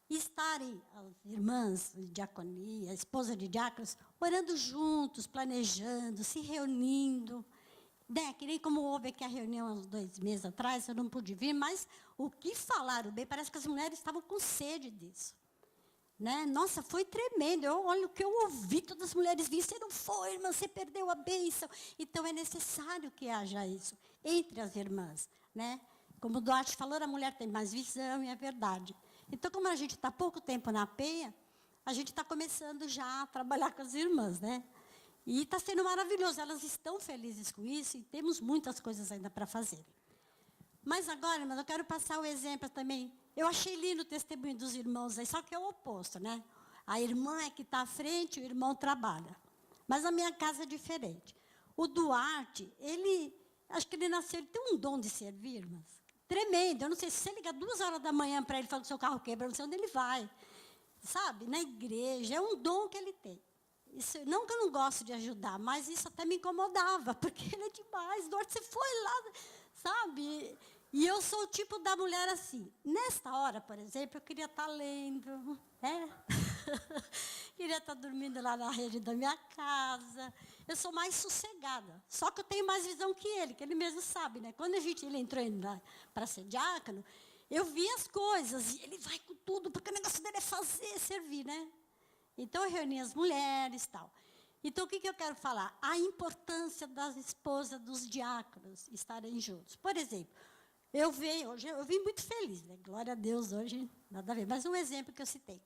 E estarem as irmãs de diaconia, a esposa de diáconos, orando juntos, planejando, se reunindo. Né, que nem como houve aqui a reunião há uns 2 meses atrás, eu não pude vir, mas o que falaram bem, parece que as mulheres estavam com sede disso. Né? Nossa, foi tremendo. Olha o que eu ouvi, todas as mulheres vinham, você não foi, irmã, você perdeu a bênção. Então, é necessário que haja isso entre as irmãs. Né? Como o Duarte falou, a mulher tem mais visão, e é verdade. Então, como a gente está há pouco tempo na Penha, a gente está começando já a trabalhar com as irmãs, né? E está sendo maravilhoso, elas estão felizes com isso e temos muitas coisas ainda para fazer. Mas agora, irmãos, eu quero passar o exemplo também. Eu achei lindo o testemunho dos irmãos aí, só que é o oposto, né? A irmã é que está à frente, o irmão trabalha. Mas a minha casa é diferente. O Duarte, acho que ele nasceu, ele tem um dom de servir, irmãs. Tremendo. Eu não sei, se você ligar 2 horas da manhã para ele, falar que o seu carro quebra, eu não sei onde ele vai. Sabe? Na igreja, é um dom que ele tem. Isso, não que eu não gosto de ajudar, mas isso até me incomodava, porque ele é demais. Duarte, você foi lá, sabe? E eu sou o tipo da mulher assim. Nesta hora, por exemplo, eu queria estar lendo, né? Queria estar dormindo lá na rede da minha casa. Eu sou mais sossegada. Só que eu tenho mais visão que ele mesmo sabe, né? Quando ele entrou para ser diácono, eu vi as coisas, e ele vai com tudo, porque o negócio dele é fazer, servir, né? Então, eu reuni as mulheres e tal. Então, o que eu quero falar? A importância das esposas dos diáconos estarem juntos. Por exemplo, hoje eu vim muito feliz, né? Glória a Deus, hoje nada a ver. Mas um exemplo que eu citei.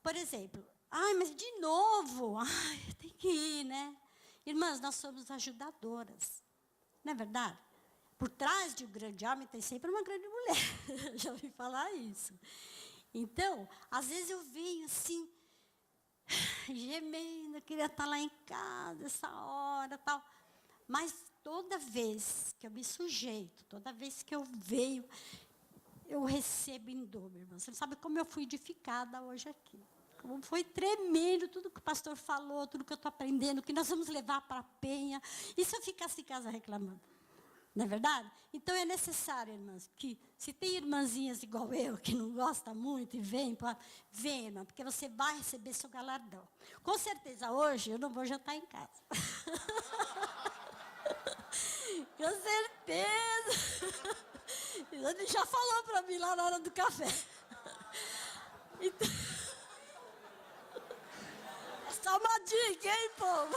Por exemplo, mas de novo, tem que ir, né? Irmãs, nós somos ajudadoras, não é verdade? Por trás de um grande homem tem sempre uma grande mulher. Já ouvi falar isso. Então, às vezes eu venho assim, gemendo, queria estar lá em casa, essa hora, tal. Mas toda vez que eu me sujeito, toda vez que eu venho, eu recebo em dobro, irmão. Você não sabe como eu fui edificada hoje aqui. Como foi tremendo tudo que o pastor falou, tudo que eu estou aprendendo, que nós vamos levar para a Penha. E se eu ficasse em casa reclamando? Não é verdade? Então, é necessário, irmãs, que se tem irmãzinhas igual eu, que não gostam muito e vem, irmã, porque você vai receber seu galardão. Com certeza, hoje eu não vou jantar em casa. Com certeza. Ele já falou para mim lá na hora do café. Então, essa é uma dica, hein, povo?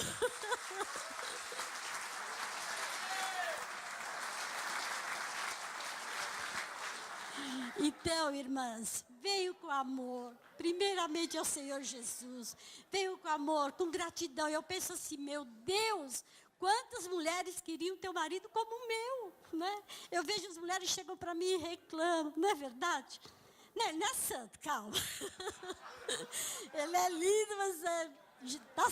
Então, irmãs, veio com amor, primeiramente ao Senhor Jesus, veio com amor, com gratidão. Eu penso assim, meu Deus, quantas mulheres queriam ter um marido como o meu, né? Eu vejo as mulheres chegam para mim e reclamam, não é verdade? Não é santo, calma. Ele é lindo, mas tá...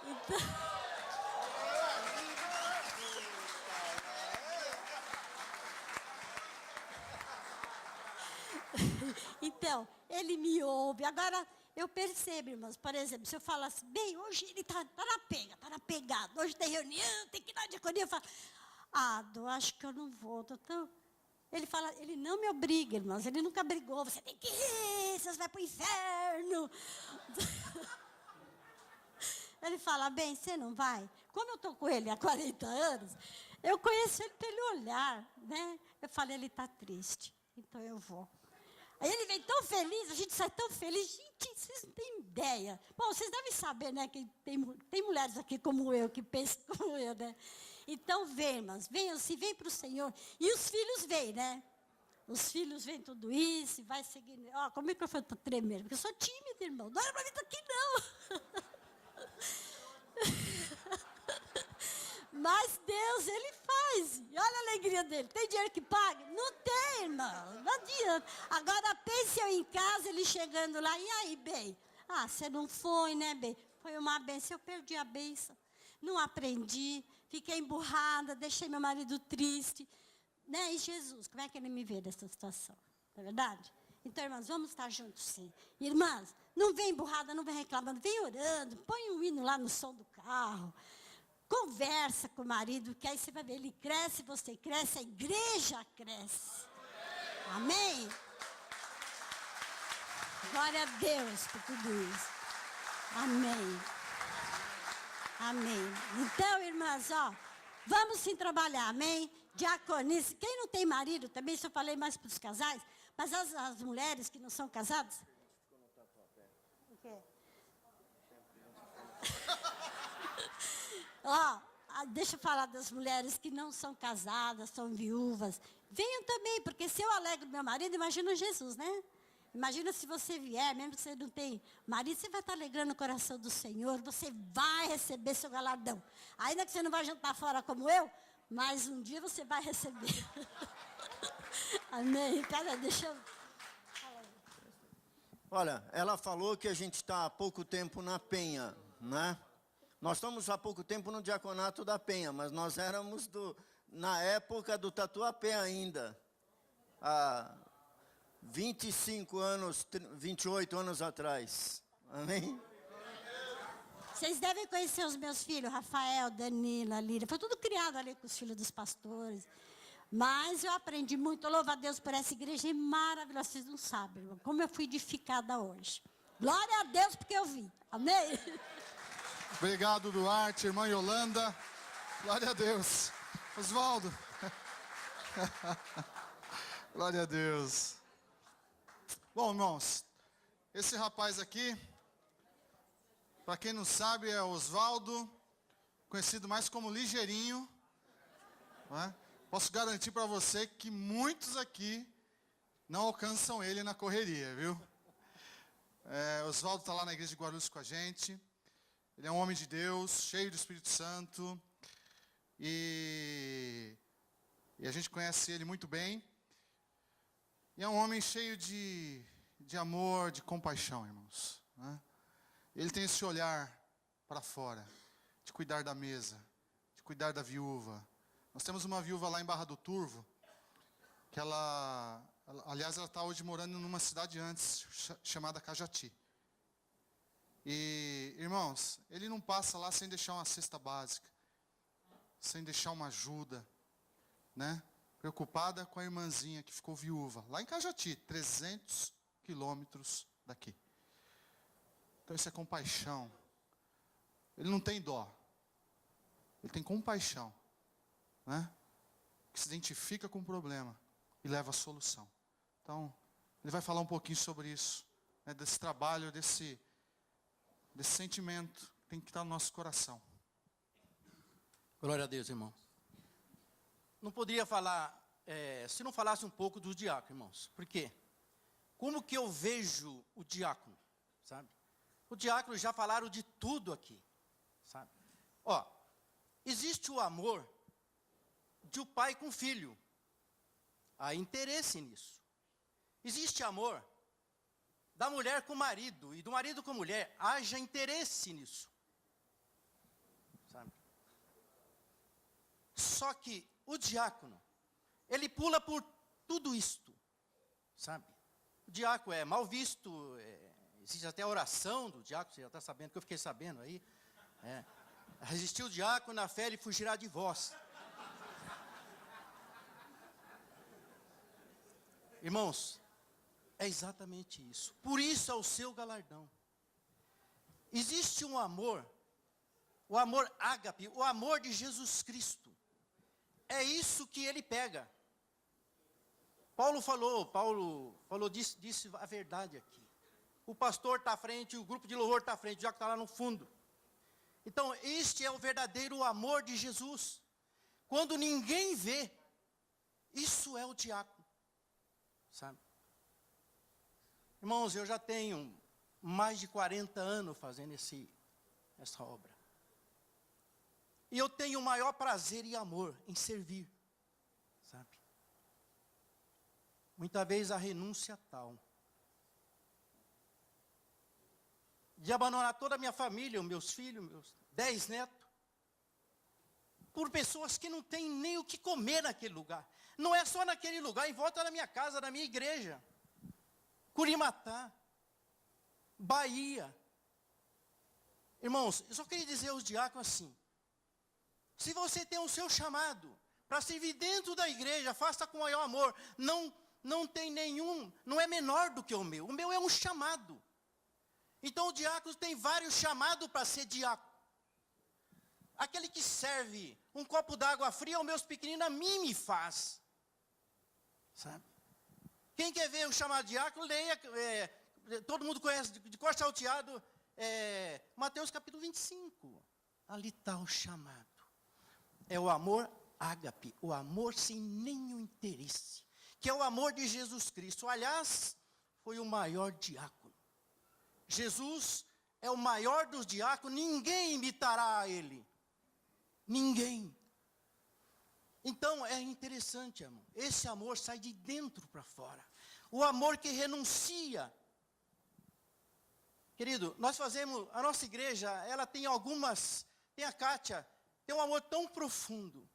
Então... Então, ele me ouve. Agora, eu percebo, irmãos, por exemplo, se eu falar assim, bem, hoje ele está na pegada, hoje tem reunião, tem que ir na diaconia, eu falo, eu acho que eu não vou, doutor. Ele fala, ele não me obriga, irmãos, ele nunca brigou, você tem que ir, você vai para o inferno. Ele fala, bem, você não vai? Como eu estou com ele há 40 anos, eu conheço ele pelo olhar, né? Eu falo, ele está triste, então eu vou. Aí ele vem tão feliz, a gente sai tão feliz. Gente, vocês não têm ideia. Bom, vocês devem saber, né, que tem mulheres aqui como eu, que pensam como eu, né? Então, irmãs, venham-se, vem para o Senhor. E os filhos vêm, né? Os filhos veem tudo isso e vai seguindo. Ó, como é que eu estou tremendo? Porque eu sou tímida, irmão. Não era para mim estar aqui, não. Mas Deus, Ele faz. E olha a alegria dele. Tem dinheiro que paga? Não tem, irmão. Não adianta. Agora, pense eu em casa, ele chegando lá. E aí, bem? Você não foi, né, bem? Foi uma benção. Eu perdi a benção. Não aprendi. Fiquei emburrada. Deixei meu marido triste. Né? E Jesus, como é que ele me vê nessa situação? Não é verdade? Então, irmãs, vamos estar juntos, sim. Irmãs, não vem emburrada, não vem reclamando. Vem orando. Põe um hino lá no som do carro. Conversa com o marido, que aí você vai ver, ele cresce, você cresce, a igreja cresce. Amém? Glória a Deus por tudo isso. Amém. Amém. Então, irmãs, vamos sim trabalhar, amém? Diaconice. Quem não tem marido também, isso eu falei mais para os casais, mas as mulheres que não são casadas. O quê? Deixa eu falar das mulheres que não são casadas, são viúvas. Venham também, porque se eu alegro meu marido, imagina Jesus, né? Imagina se você vier, mesmo que você não tem marido, você vai estar alegrando o coração do Senhor, você vai receber seu galardão. Ainda que você não vai jantar fora como eu, mas um dia você vai receber. Amém? Cara, deixa eu... Olha, ela falou que a gente está há pouco tempo na Penha, né? Nós estamos há pouco tempo no diaconato da Penha, mas nós éramos na época do Tatuapé ainda. Há 25 anos, 28 anos atrás. Amém? Vocês devem conhecer os meus filhos, Rafael, Danila, Líria. Foi tudo criado ali com os filhos dos pastores. Mas eu aprendi muito. Louvo a Deus por essa igreja maravilhosa. Vocês não sabem, irmão, como eu fui edificada hoje. Glória a Deus porque eu vi. Amém? Obrigado, Duarte, irmã Yolanda. Glória a Deus. Oswaldo. Glória a Deus. Bom, irmãos, esse rapaz aqui, para quem não sabe, é Oswaldo, conhecido mais como Ligeirinho. Não é? Posso garantir para você que muitos aqui não alcançam ele na correria, viu? Oswaldo está lá na igreja de Guarulhos com a gente. Ele é um homem de Deus, cheio do Espírito Santo. E a gente conhece ele muito bem. E é um homem cheio de amor, de compaixão, irmãos. Né? Ele tem esse olhar para fora, de cuidar da mesa, de cuidar da viúva. Nós temos uma viúva lá em Barra do Turvo, que aliás, ela está hoje morando numa cidade antes, chamada Cajati. E, irmãos, ele não passa lá sem deixar uma cesta básica, sem deixar uma ajuda, né? Preocupada com a irmãzinha que ficou viúva, lá em Cajati, 300 quilômetros daqui. Então isso é compaixão. Ele não tem dó, ele tem compaixão, né? Que se identifica com o problema e leva a solução. Então, ele vai falar um pouquinho sobre isso, né? Desse trabalho, desse sentimento que tem que estar no nosso coração. Glória a Deus, irmão. Não poderia falar, se não falasse um pouco do diácono, irmãos. Por quê? Como que eu vejo o diácono, sabe? O diácono já falaram de tudo aqui, sabe? Ó, existe o amor de um pai com filho. Há interesse nisso. Existe amor da mulher com o marido e do marido com a mulher. Haja interesse nisso, sabe? Só que o diácono, ele pula por tudo isto, sabe? O diácono é mal visto, existe até a oração do diácono, você já está sabendo, que eu fiquei sabendo aí. Resistir o diácono na fé, ele fugirá de vós. Irmãos, é exatamente isso. Por isso é o seu galardão. Existe um amor, o amor ágape, o amor de Jesus Cristo. É isso que ele pega. Paulo disse a verdade aqui. O pastor está à frente, o grupo de louvor está à frente, já que está lá no fundo. Então, este é o verdadeiro amor de Jesus. Quando ninguém vê, isso é o diácono, sabe? Irmãos, eu já tenho mais de 40 anos fazendo essa obra. E eu tenho o maior prazer e amor em servir, sabe? Muitas vezes a renúncia tal, de abandonar toda a minha família, os meus filhos, meus 10 netos, por pessoas que não têm nem o que comer naquele lugar. Não é só naquele lugar, em volta da minha casa, da minha igreja. Curimatá, Bahia. Irmãos, eu só queria dizer aos diáconos assim: se você tem o seu chamado para servir dentro da igreja, faça com o maior amor. Não tem nenhum, não é menor do que o meu. O meu é um chamado. Então o diácono tem vários chamados para ser diácono. Aquele que serve um copo d'água fria aos meus pequeninos, a mim me faz. Sabe? Quem quer ver o chamado de diácono, leia, todo mundo conhece, de cor salteado, Mateus capítulo 25. Ali está o chamado. É o amor ágape, o amor sem nenhum interesse, que é o amor de Jesus Cristo. Aliás, foi o maior diácono. Jesus é o maior dos diáconos, ninguém imitará a ele. Ninguém. Então, é interessante, irmão. Esse amor sai de dentro para fora. O amor que renuncia. Querido, nós fazemos, a nossa igreja, ela tem tem a Kátia, tem um amor tão profundo.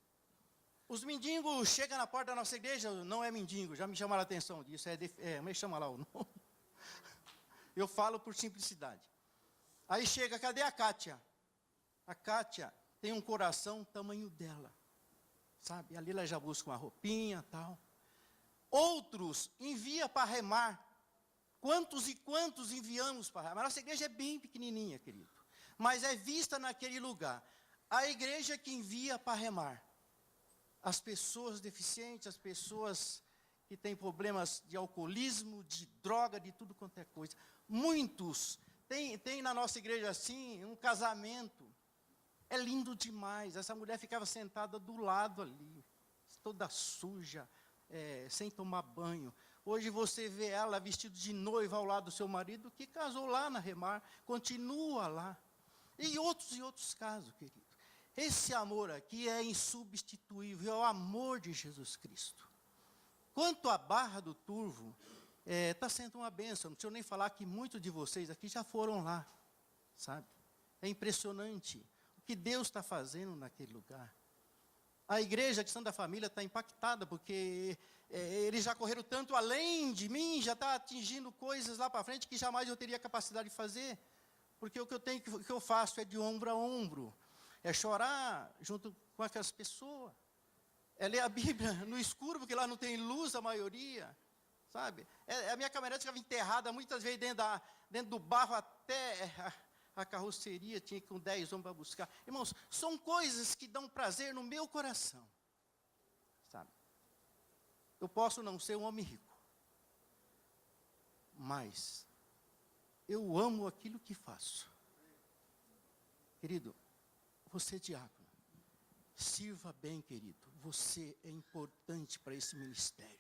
Os mendigos chegam na porta da nossa igreja, não é mendigo, já me chamaram a atenção disso, me chama lá o nome. Eu falo por simplicidade. Aí chega, cadê a Kátia? A Kátia tem um coração tamanho dela, sabe? Ali ela já busca uma roupinha e tal. Outros envia para remar. Quantos e quantos enviamos para remar? A nossa igreja é bem pequenininha, querido. Mas é vista naquele lugar. A igreja que envia para remar. As pessoas deficientes, as pessoas que têm problemas de alcoolismo, de droga, de tudo quanto é coisa. Muitos. Tem na nossa igreja assim, um casamento. É lindo demais. Essa mulher ficava sentada do lado ali, toda suja, sem tomar banho. Hoje você vê ela vestida de noiva ao lado do seu marido, que casou lá na Remar, continua lá. E outros casos, querido. Esse amor aqui é insubstituível, é o amor de Jesus Cristo. Quanto à Barra do Turvo, está sendo uma bênção. Não preciso nem falar que muitos de vocês aqui já foram lá, sabe? É impressionante o que Deus está fazendo naquele lugar. A igreja Cristã da Família está impactada, porque eles já correram tanto além de mim, já está atingindo coisas lá para frente que jamais eu teria capacidade de fazer. Porque o que eu faço é de ombro a ombro. É chorar junto com aquelas pessoas. É ler a Bíblia no escuro, porque lá não tem luz a maioria. Sabe? A minha caminhonete ficava enterrada muitas vezes dentro do barro até a carroceria, tinha que ir com 10 homens para buscar. Irmãos, são coisas que dão prazer no meu coração. Sabe? Eu posso não ser um homem rico, mas eu amo aquilo que faço. Querido, você é diácono. Sirva bem, querido. Você é importante para esse ministério.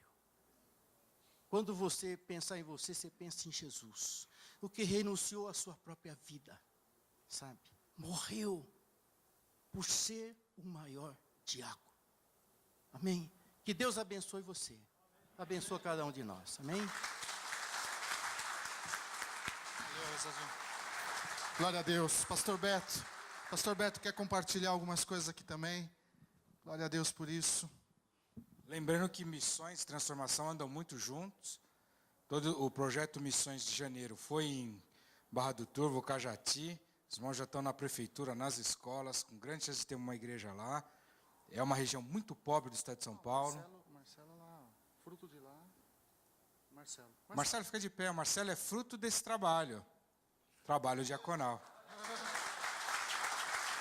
Quando você pensar em você, você pensa em Jesus. O que renunciou à sua própria vida, sabe? Morreu por ser o maior diácono. Amém? Que Deus abençoe você. Abençoe cada um de nós. Amém? Glória a Deus. Pastor Beto quer compartilhar algumas coisas aqui também. Glória a Deus por isso. Lembrando que missões e transformação andam muito juntos. Todo o projeto Missões de Janeiro foi em Barra do Turvo, Cajati. Os irmãos já estão na prefeitura, nas escolas, com grande chance de ter uma igreja lá. É uma região muito pobre do estado de São Paulo. Marcelo lá, fruto de lá. Marcelo, fica de pé. O Marcelo é fruto desse trabalho. Trabalho diaconal.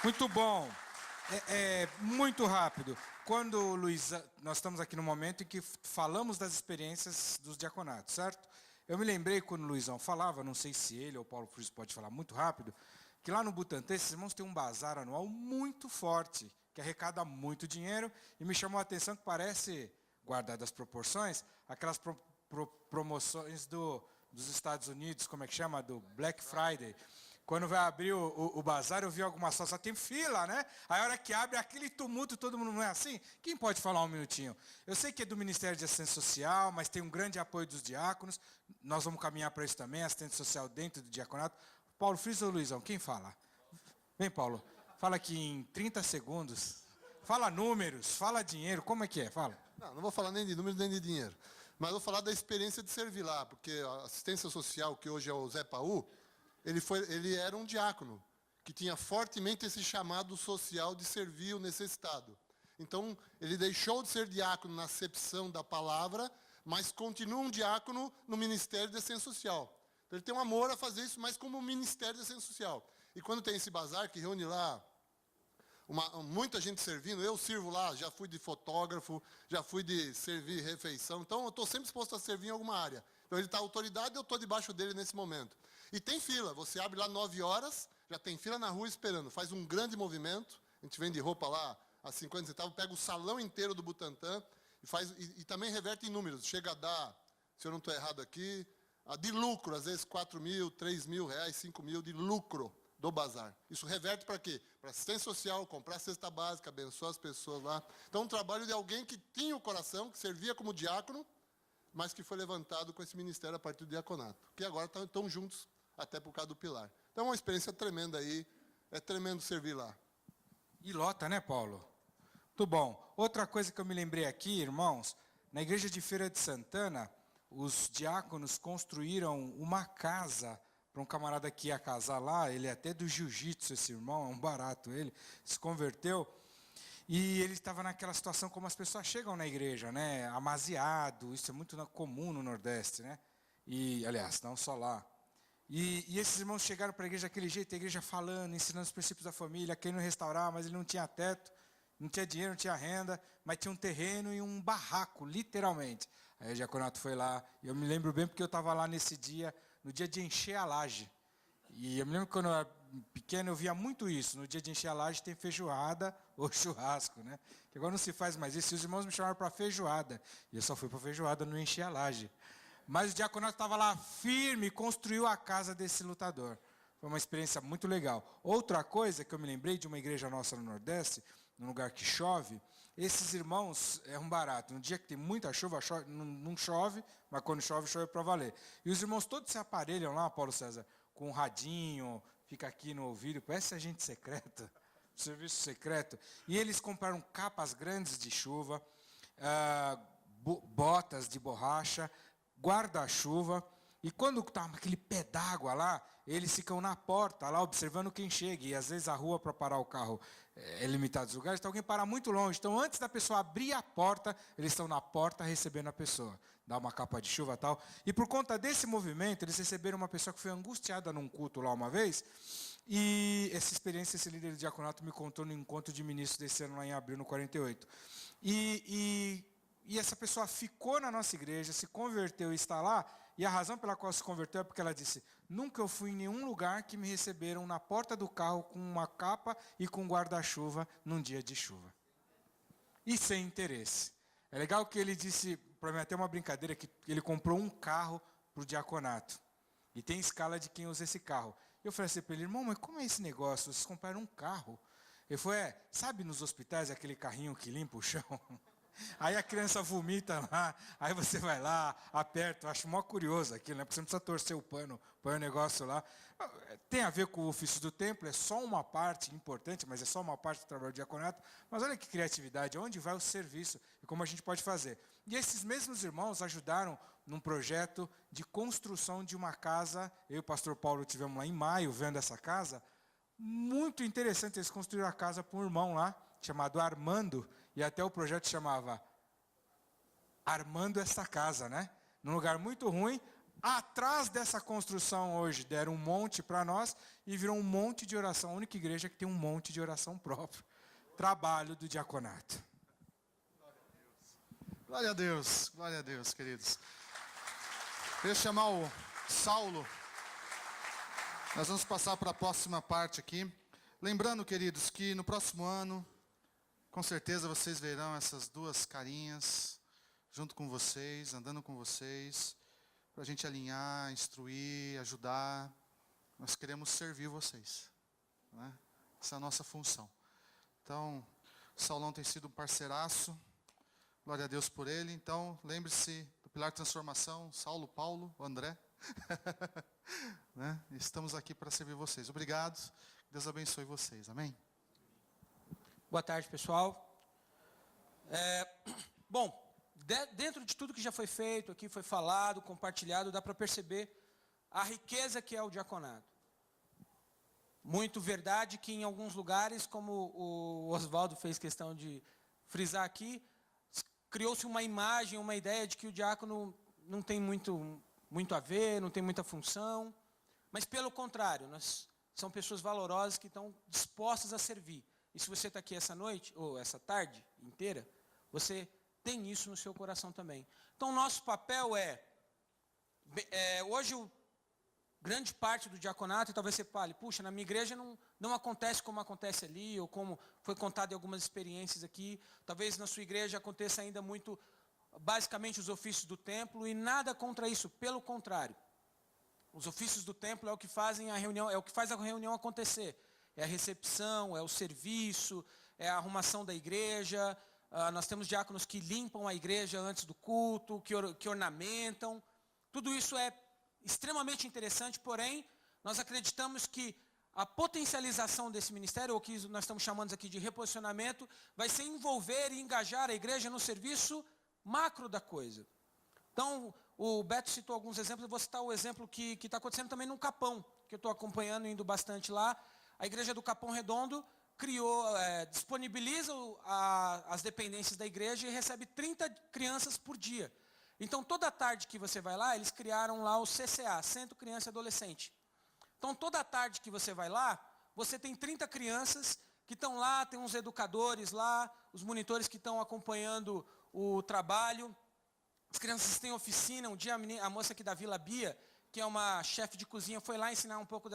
Muito bom. Muito rápido. Quando o Luiz, nós estamos aqui no momento em que falamos das experiências dos diaconatos, certo? Eu me lembrei quando o Luizão falava, não sei se ele ou o Paulo Cruz pode falar muito rápido, que lá no Butantã, esses irmãos têm um bazar anual muito forte, que arrecada muito dinheiro, e me chamou a atenção que parece, guardadas as proporções, aquelas promoções dos Estados Unidos, como é que chama? Do Black Friday. Quando vai abrir o bazar, eu vi algumas só tem fila, né? Aí a hora que abre, aquele tumulto, todo mundo não é assim? Quem pode falar um minutinho? Eu sei que é do Ministério de Assistência Social, mas tem um grande apoio dos diáconos. Nós vamos caminhar para isso também, assistente social dentro do diaconato. Paulo Friso ou Luizão, quem fala? Vem, Paulo. Fala aqui em 30 segundos. Fala números, fala dinheiro, como é que é? Fala. Não vou falar nem de números, nem de dinheiro. Mas vou falar da experiência de servir lá, porque a assistência social, que hoje é o Zé Paú, ele era um diácono, que tinha fortemente esse chamado social de servir o necessitado. Então, ele deixou de ser diácono na acepção da palavra, mas continua um diácono no Ministério de Assistência Social. Então, ele tem um amor a fazer isso, mas como Ministério de Assistência Social. E quando tem esse bazar, que reúne lá muita gente servindo, eu sirvo lá, já fui de fotógrafo, já fui de servir refeição, então eu estou sempre disposto a servir em alguma área. Então ele está autoridade, eu estou debaixo dele nesse momento. E tem fila, você abre lá 9 horas, já tem fila na rua esperando, faz um grande movimento, a gente vende roupa lá a 50 centavos, pega o salão inteiro do Butantã e também reverte em números, chega a dar, se eu não estou errado aqui, de lucro, às vezes 4 mil, 3 mil reais, 5 mil de lucro do bazar. Isso reverte para quê? Para assistência social, comprar cesta básica, abençoar as pessoas lá. Então, um trabalho de alguém que tinha o coração, que servia como diácono, mas que foi levantado com esse ministério a partir do diaconato. Que agora estão juntos, até por causa do pilar. Então, é uma experiência tremenda aí. É tremendo servir lá. E lota, né, Paulo? Muito bom. Outra coisa que eu me lembrei aqui, irmãos, na igreja de Feira de Santana, os diáconos construíram uma casa para um camarada que ia casar lá, ele é até do jiu-jitsu, esse irmão, é um barato ele, se converteu, e ele estava naquela situação como as pessoas chegam na igreja, né, amaziado, isso é muito comum no Nordeste, né, e, aliás, não só lá. E esses irmãos chegaram para a igreja daquele jeito, a igreja falando, ensinando os princípios da família, querendo restaurar, mas ele não tinha teto, não tinha dinheiro, não tinha renda, mas tinha um terreno e um barraco, literalmente. Aí o diaconato foi lá, e eu me lembro bem porque eu estava lá nesse dia, no dia de encher a laje. E eu me lembro que quando eu era pequeno eu via muito isso, no dia de encher a laje tem feijoada ou churrasco, né? Que agora não se faz mais isso, e os irmãos me chamaram para feijoada, e eu só fui para feijoada, não enchi a laje. Mas o diaconato estava lá firme e construiu a casa desse lutador. Foi uma experiência muito legal. Outra coisa que eu me lembrei de uma igreja nossa no Nordeste, num lugar que chove, esses irmãos é um barato. No dia que tem muita chuva, não chove, mas quando chove, chove para valer. E os irmãos todos se aparelham lá, Paulo César, com um radinho, fica aqui no ouvido, parece agente secreta, serviço secreto. E eles compraram capas grandes de chuva, botas de borracha, guarda-chuva, e quando está aquele pé d'água lá, eles ficam na porta lá observando quem chega, e às vezes a rua para parar o carro é limitada os lugares, então alguém para muito longe, então antes da pessoa abrir a porta, eles estão na porta recebendo a pessoa, dá uma capa de chuva e tal, e por conta desse movimento, eles receberam uma pessoa que foi angustiada num culto lá uma vez, e essa experiência esse líder de diaconato me contou no encontro de ministros desse ano lá em abril, no 48, e essa pessoa ficou na nossa igreja, se converteu e está lá, e a razão pela qual se converteu é porque ela disse, nunca eu fui em nenhum lugar que me receberam na porta do carro com uma capa e com guarda-chuva num dia de chuva. E sem interesse. É legal que ele disse, para mim até uma brincadeira, que ele comprou um carro para o diaconato. E tem escala de quem usa esse carro. Eu falei assim para ele, irmão, mas como é esse negócio? Vocês compraram um carro? Ele falou, sabe nos hospitais aquele carrinho que limpa o chão? Aí a criança vomita lá, aí você vai lá, aperta, eu acho mó curioso aquilo, né? Porque você não precisa torcer o pano, põe o negócio lá. Tem a ver com o ofício do templo, é só uma parte importante, mas é só uma parte do trabalho do diaconato. Mas olha que criatividade, onde vai o serviço e como a gente pode fazer. E esses mesmos irmãos ajudaram num projeto de construção de uma casa, eu e o pastor Paulo estivemos lá em maio vendo essa casa, muito interessante, eles construíram a casa para um irmão lá, chamado Armando, e até o projeto chamava Armando Esta Casa, né? Num lugar muito ruim, atrás dessa construção hoje deram um monte para nós e virou um monte de oração, a única igreja que tem um monte de oração próprio. Trabalho do diaconato. Glória a Deus, queridos. Eu ia chamar o Saulo. Nós vamos passar para a próxima parte aqui. Lembrando, queridos, que no próximo ano, com certeza vocês verão essas duas carinhas junto com vocês, andando com vocês, para a gente alinhar, instruir, ajudar. Nós queremos servir vocês, né? Essa é a nossa função. Então, o Saulão tem sido um parceiraço, glória a Deus por ele. Então, lembre-se do Pilar de Transformação, Saulo, Paulo, o André. Né? Estamos aqui para servir vocês. Obrigado, Deus abençoe vocês, amém? Boa tarde, pessoal. Bom, dentro de tudo que já foi feito aqui, foi falado, compartilhado, dá para perceber a riqueza que é o diaconato. Muito verdade que em alguns lugares, como o Oswaldo fez questão de frisar aqui, criou-se uma imagem, uma ideia de que o diácono não tem muito a ver, não tem muita função, mas pelo contrário, são pessoas valorosas que estão dispostas a servir. E se você está aqui essa noite, ou essa tarde inteira, você tem isso no seu coração também. Então, o nosso papel hoje, grande parte do diaconato, e talvez você fale, puxa, na minha igreja não acontece como acontece ali, ou como foi contado em algumas experiências aqui, talvez na sua igreja aconteça ainda muito, basicamente, os ofícios do templo, e nada contra isso, pelo contrário. Os ofícios do templo é o que fazem a reunião, é o que faz a reunião acontecer. É a recepção, é o serviço, é a arrumação da igreja. Nós temos diáconos que limpam a igreja antes do culto, que ornamentam. Tudo isso é extremamente interessante, porém, nós acreditamos que a potencialização desse ministério, ou que nós estamos chamando aqui de reposicionamento, vai ser envolver e engajar a igreja no serviço macro da coisa. Então, o Beto citou alguns exemplos, eu vou citar o exemplo que está acontecendo também no Capão, que eu estou acompanhando, indo bastante lá. A igreja do Capão Redondo disponibiliza as dependências da igreja e recebe 30 crianças por dia. Então, toda tarde que você vai lá, eles criaram lá o CCA, Centro Criança e Adolescente. Então, toda tarde que você vai lá, você tem 30 crianças que estão lá, tem uns educadores lá, os monitores que estão acompanhando o trabalho. As crianças têm oficina. Um dia a moça aqui da Vila Bia, que é uma chefe de cozinha, foi lá ensinar um pouco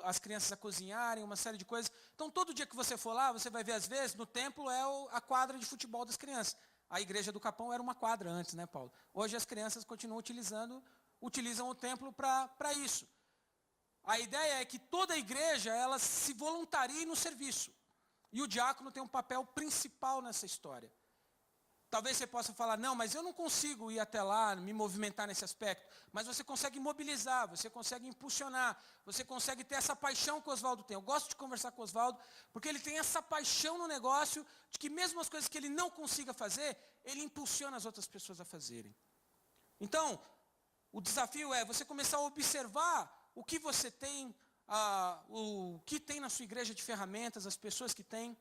as crianças a cozinharem, uma série de coisas. Então, todo dia que você for lá, você vai ver, às vezes, no templo é a quadra de futebol das crianças. A igreja do Capão era uma quadra antes, né, Paulo? Hoje as crianças continuam utilizam o templo para isso. A ideia é que toda a igreja, ela se voluntarie no serviço. E o diácono tem um papel principal nessa história. Talvez você possa falar, não, mas eu não consigo ir até lá, me movimentar nesse aspecto. Mas você consegue mobilizar, você consegue impulsionar, você consegue ter essa paixão que o Oswaldo tem. Eu gosto de conversar com o Oswaldo, porque ele tem essa paixão no negócio, de que mesmo as coisas que ele não consiga fazer, ele impulsiona as outras pessoas a fazerem. Então, o desafio é você começar a observar o que você tem, o que tem na sua igreja de ferramentas, as pessoas que têm.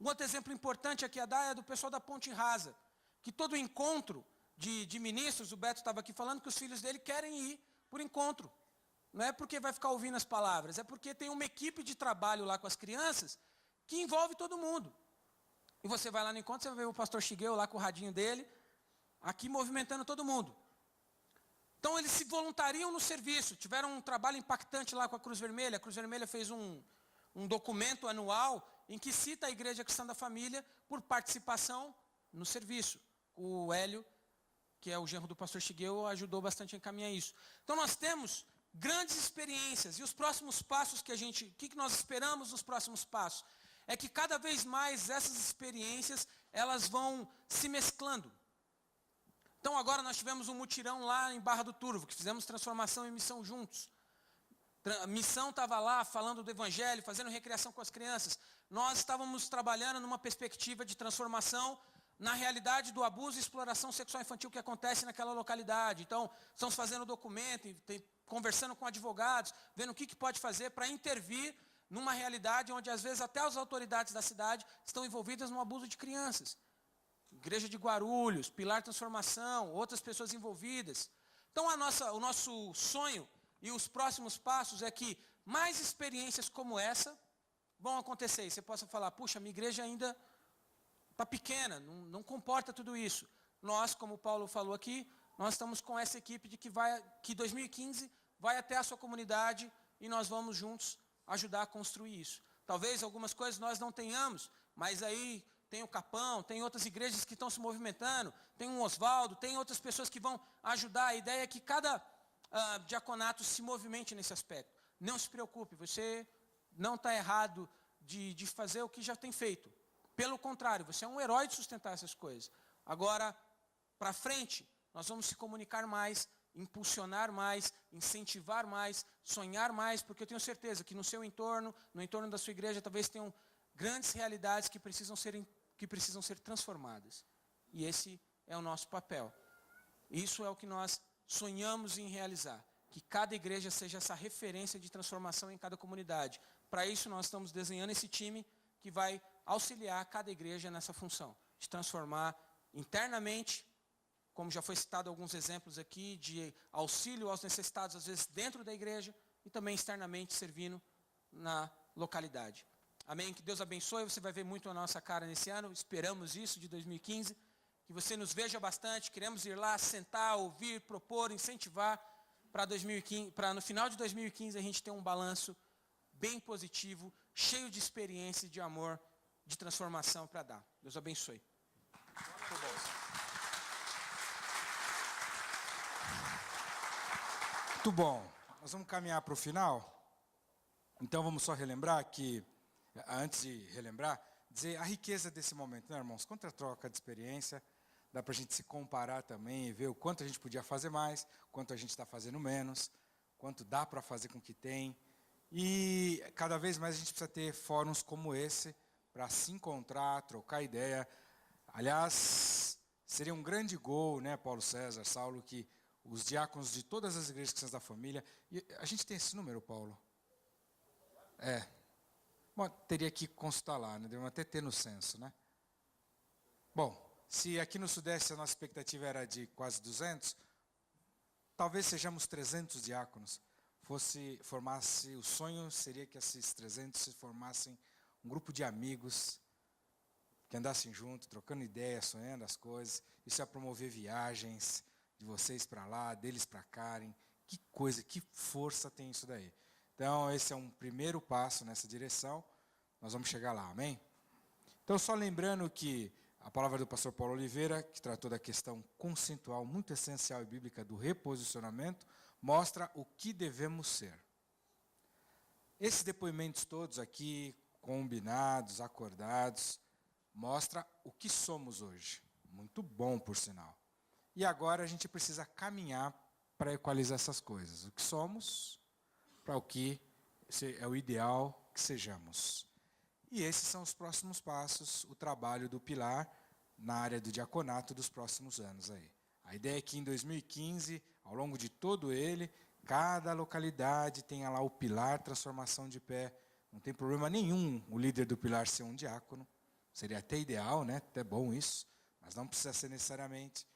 Um outro exemplo importante aqui a dar é do pessoal da Ponte Rasa, que todo encontro de ministros, o Beto estava aqui falando que os filhos dele querem ir por encontro. Não é porque vai ficar ouvindo as palavras, é porque tem uma equipe de trabalho lá com as crianças que envolve todo mundo. E você vai lá no encontro, você vai ver o pastor Shigeu lá com o radinho dele, aqui movimentando todo mundo. Então, eles se voluntariam no serviço. Tiveram um trabalho impactante lá com a Cruz Vermelha. A Cruz Vermelha fez um documento anual em que cita a Igreja Cristã da Família por participação no serviço. O Hélio, que é o genro do pastor Shigeu, ajudou bastante a encaminhar isso. Então, nós temos grandes experiências. E os próximos passos que o que nós esperamos nos próximos passos? É que cada vez mais essas experiências, elas vão se mesclando. Então, agora nós tivemos um mutirão lá em Barra do Turvo, que fizemos transformação e missão juntos. A missão estava lá falando do evangelho, fazendo recreação com as crianças. Nós estávamos trabalhando numa perspectiva de transformação na realidade do abuso e exploração sexual infantil que acontece naquela localidade. Então, estamos fazendo documento, conversando com advogados, vendo o que pode fazer para intervir numa realidade onde, às vezes, até as autoridades da cidade estão envolvidas no abuso de crianças. Igreja de Guarulhos, Pilar Transformação, outras pessoas envolvidas. Então, o nosso sonho e os próximos passos é que mais experiências como essa vão acontecer. E você possa falar, puxa, minha igreja ainda está pequena, não comporta tudo isso. Nós, como o Paulo falou aqui, nós estamos com essa equipe de que 2015 vai até a sua comunidade e nós vamos juntos ajudar a construir isso. Talvez algumas coisas nós não tenhamos, mas aí tem o Capão, tem outras igrejas que estão se movimentando, tem o Oswaldo, tem outras pessoas que vão ajudar. A ideia é que cada diaconato se movimente nesse aspecto. Não se preocupe, você não está errado de fazer o que já tem feito. Pelo contrário, você é um herói de sustentar essas coisas. Agora, para frente, nós vamos se comunicar mais, impulsionar mais, incentivar mais, sonhar mais, porque eu tenho certeza que no seu entorno, no entorno da sua igreja, talvez tenham grandes realidades que precisam ser transformadas. E esse é o nosso papel. Isso é o que nós sonhamos em realizar. Que cada igreja seja essa referência de transformação em cada comunidade. Para isso, nós estamos desenhando esse time que vai auxiliar cada igreja nessa função. De transformar internamente, como já foi citado alguns exemplos aqui, de auxílio aos necessitados, às vezes dentro da igreja, e também externamente servindo na localidade. Amém? Que Deus abençoe, você vai ver muito a nossa cara nesse ano, esperamos isso de 2015, que você nos veja bastante, queremos ir lá, sentar, ouvir, propor, incentivar, para no final de 2015 a gente ter um balanço bem positivo, cheio de experiência e de amor, de transformação para dar. Deus abençoe. Muito bom. Nós vamos caminhar para o final. Então vamos só relembrar que, antes de relembrar, dizer a riqueza desse momento, né, irmãos? Quanta troca de experiência, dá para a gente se comparar também e ver o quanto a gente podia fazer mais, quanto a gente está fazendo menos, quanto dá para fazer com o que tem. E cada vez mais a gente precisa ter fóruns como esse para se encontrar, trocar ideia. Aliás, seria um grande gol, né, Paulo César, Saulo, que os diáconos de todas as igrejas cristãs da família... E a gente tem esse número, Paulo? Bom, teria que consultar lá, né? Devemos até ter no censo, né? Bom, se aqui no Sudeste a nossa expectativa era de quase 200, talvez sejamos 300 diáconos. o sonho seria que esses 300 se formassem um grupo de amigos, que andassem juntos, trocando ideias, sonhando as coisas. Isso ia promover viagens de vocês para lá, deles para cá. Que coisa, que força tem isso daí. Então, esse é um primeiro passo nessa direção. Nós vamos chegar lá, amém? Então, só lembrando que a palavra do pastor Paulo Oliveira, que tratou da questão conceitual muito essencial e bíblica do reposicionamento, mostra o que devemos ser. Esses depoimentos todos aqui, combinados, acordados, mostra o que somos hoje. Muito bom, por sinal. E agora a gente precisa caminhar para equalizar essas coisas. O que somos, para o que é o ideal que sejamos. E esses são os próximos passos, o trabalho do Pilar na área do diaconato dos próximos anos aí. A ideia é que em 2015, ao longo de todo ele, cada localidade tenha lá o Pilar Transformação de Pé. Não tem problema nenhum o líder do Pilar ser um diácono. Seria até ideal, né? Até bom isso, mas não precisa ser necessariamente.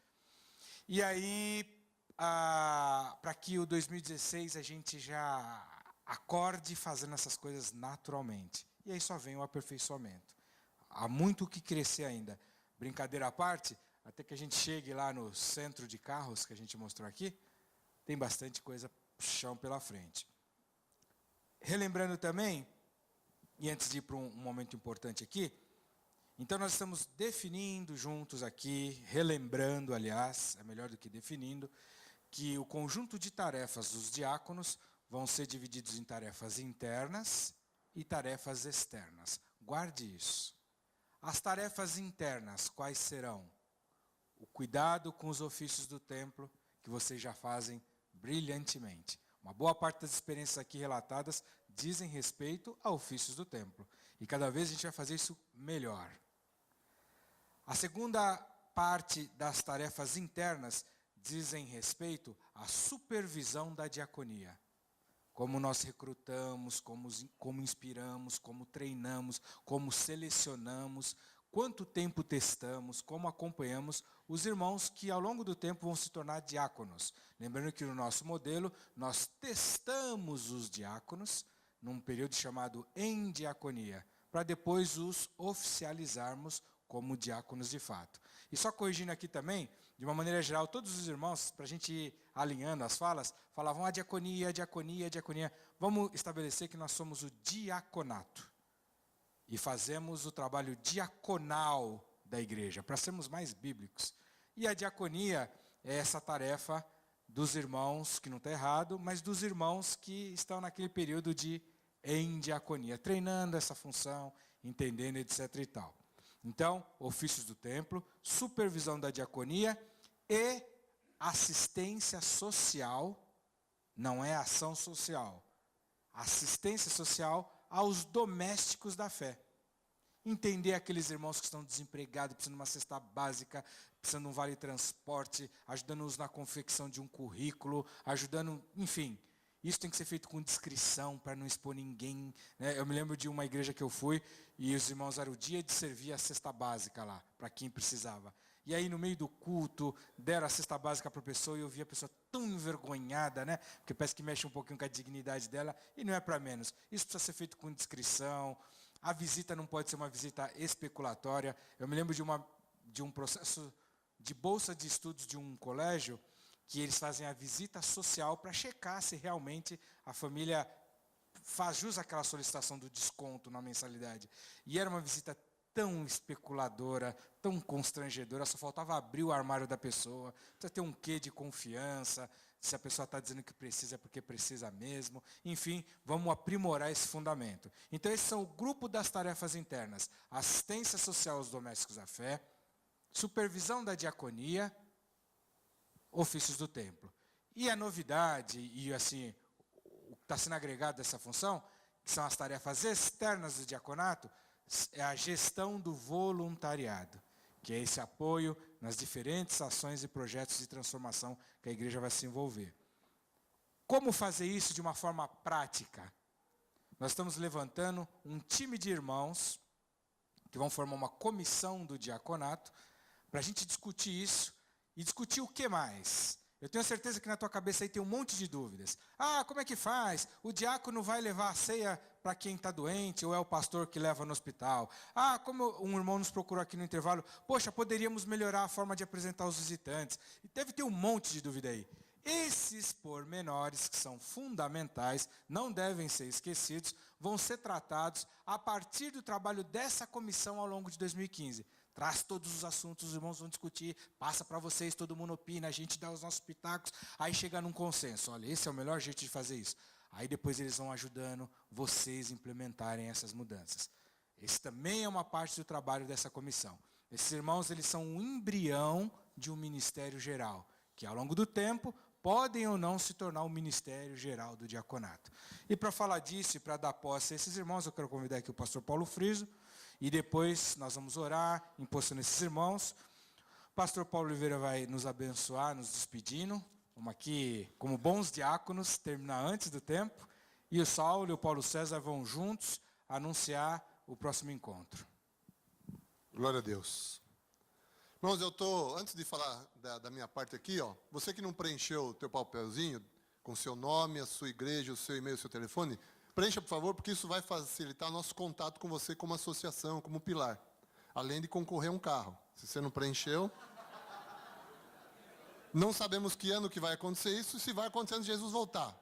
E aí, para que o 2016 a gente já acorde fazendo essas coisas naturalmente. E aí só vem o aperfeiçoamento. Há muito o que crescer ainda. Brincadeira à parte, até que a gente chegue lá no centro de carros que a gente mostrou aqui, tem bastante coisa chão pela frente. Relembrando também, e antes de ir para um momento importante aqui, então nós estamos definindo juntos aqui, relembrando, aliás, é melhor do que definindo, que o conjunto de tarefas dos diáconos vão ser divididos em tarefas internas e tarefas externas. Guarde isso. As tarefas internas, quais serão? O cuidado com os ofícios do templo, que vocês já fazem brilhantemente. Uma boa parte das experiências aqui relatadas dizem respeito a ofícios do templo. E cada vez a gente vai fazer isso melhor. A segunda parte das tarefas internas dizem respeito à supervisão da diaconia. Como nós recrutamos, como inspiramos, como treinamos, como selecionamos, quanto tempo testamos, como acompanhamos os irmãos que ao longo do tempo vão se tornar diáconos. Lembrando que no nosso modelo, nós testamos os diáconos num período chamado em diaconia, para depois os oficializarmos como diáconos de fato. E só corrigindo aqui também, de uma maneira geral, todos os irmãos, para a gente ir alinhando as falas, falavam a diaconia, diaconia, diaconia. Vamos estabelecer que nós somos o diaconato. E fazemos o trabalho diaconal da igreja, para sermos mais bíblicos. E a diaconia é essa tarefa dos irmãos, que não está errado, mas dos irmãos que estão naquele período de em diaconia, treinando essa função, entendendo, etc. e tal. Então, ofícios do templo, supervisão da diaconia e assistência social, não é ação social, assistência social aos domésticos da fé. Entender aqueles irmãos que estão desempregados, precisando de uma cesta básica, precisando de um vale-transporte, ajudando-os na confecção de um currículo, ajudando, enfim. Isso tem que ser feito com discrição, para não expor ninguém. Né? Eu me lembro de uma igreja que eu fui, e os irmãos era o dia de servir a cesta básica lá, para quem precisava. E aí, no meio do culto, deram a cesta básica para a pessoa, e eu vi a pessoa tão envergonhada, né? Porque parece que mexe um pouquinho com a dignidade dela, e não é para menos. Isso precisa ser feito com discrição. A visita não pode ser uma visita especulatória. Eu me lembro de um processo de bolsa de estudos de um colégio, que eles fazem a visita social para checar se realmente a família faz jus àquela solicitação do desconto na mensalidade. E era uma visita tão especuladora, tão constrangedora, só faltava abrir o armário da pessoa, precisa ter um quê de confiança, se a pessoa está dizendo que precisa é porque precisa mesmo. Enfim, vamos aprimorar esse fundamento. Então, esses são o grupo das tarefas internas. Assistência social aos domésticos da fé, supervisão da diaconia, ofícios do templo. E a novidade, e assim, o que está sendo agregado dessa função, que são as tarefas externas do diaconato, é a gestão do voluntariado, que é esse apoio nas diferentes ações e projetos de transformação que a igreja vai se envolver. Como fazer isso de uma forma prática? Nós estamos levantando um time de irmãos que vão formar uma comissão do diaconato para a gente discutir isso. E discutir o que mais? Eu tenho certeza que na tua cabeça aí tem um monte de dúvidas. Ah, como é que faz? O diácono vai levar a ceia para quem está doente ou é o pastor que leva no hospital? Ah, como um irmão nos procurou aqui no intervalo, poxa, poderíamos melhorar a forma de apresentar os visitantes. E deve ter um monte de dúvida aí. Esses pormenores que são fundamentais, não devem ser esquecidos, vão ser tratados a partir do trabalho dessa comissão ao longo de 2015. Traz todos os assuntos, os irmãos vão discutir, passa para vocês, todo mundo opina, a gente dá os nossos pitacos, aí chega num consenso. Olha, esse é o melhor jeito de fazer isso. Aí depois eles vão ajudando vocês a implementarem essas mudanças. Esse também é uma parte do trabalho dessa comissão. Esses irmãos, eles são um embrião de um ministério geral, que ao longo do tempo podem ou não se tornar o ministério geral do diaconato. E para falar disso e para dar posse a esses irmãos, eu quero convidar aqui o pastor Paulo Friso, e depois nós vamos orar, impostando esses irmãos. O pastor Paulo Oliveira vai nos abençoar, nos despedindo. Vamos aqui, como bons diáconos, terminar antes do tempo. E o Saulo e o Paulo César vão juntos anunciar o próximo encontro. Glória a Deus. Irmãos, antes de falar da minha parte aqui, ó, você que não preencheu o teu papelzinho, com seu nome, a sua igreja, o seu e-mail, o seu telefone, preencha, por favor, porque isso vai facilitar nosso contato com você como associação, como pilar. Além de concorrer a um carro. Se você não preencheu, não sabemos que ano que vai acontecer isso e se vai acontecer antes de Jesus voltar.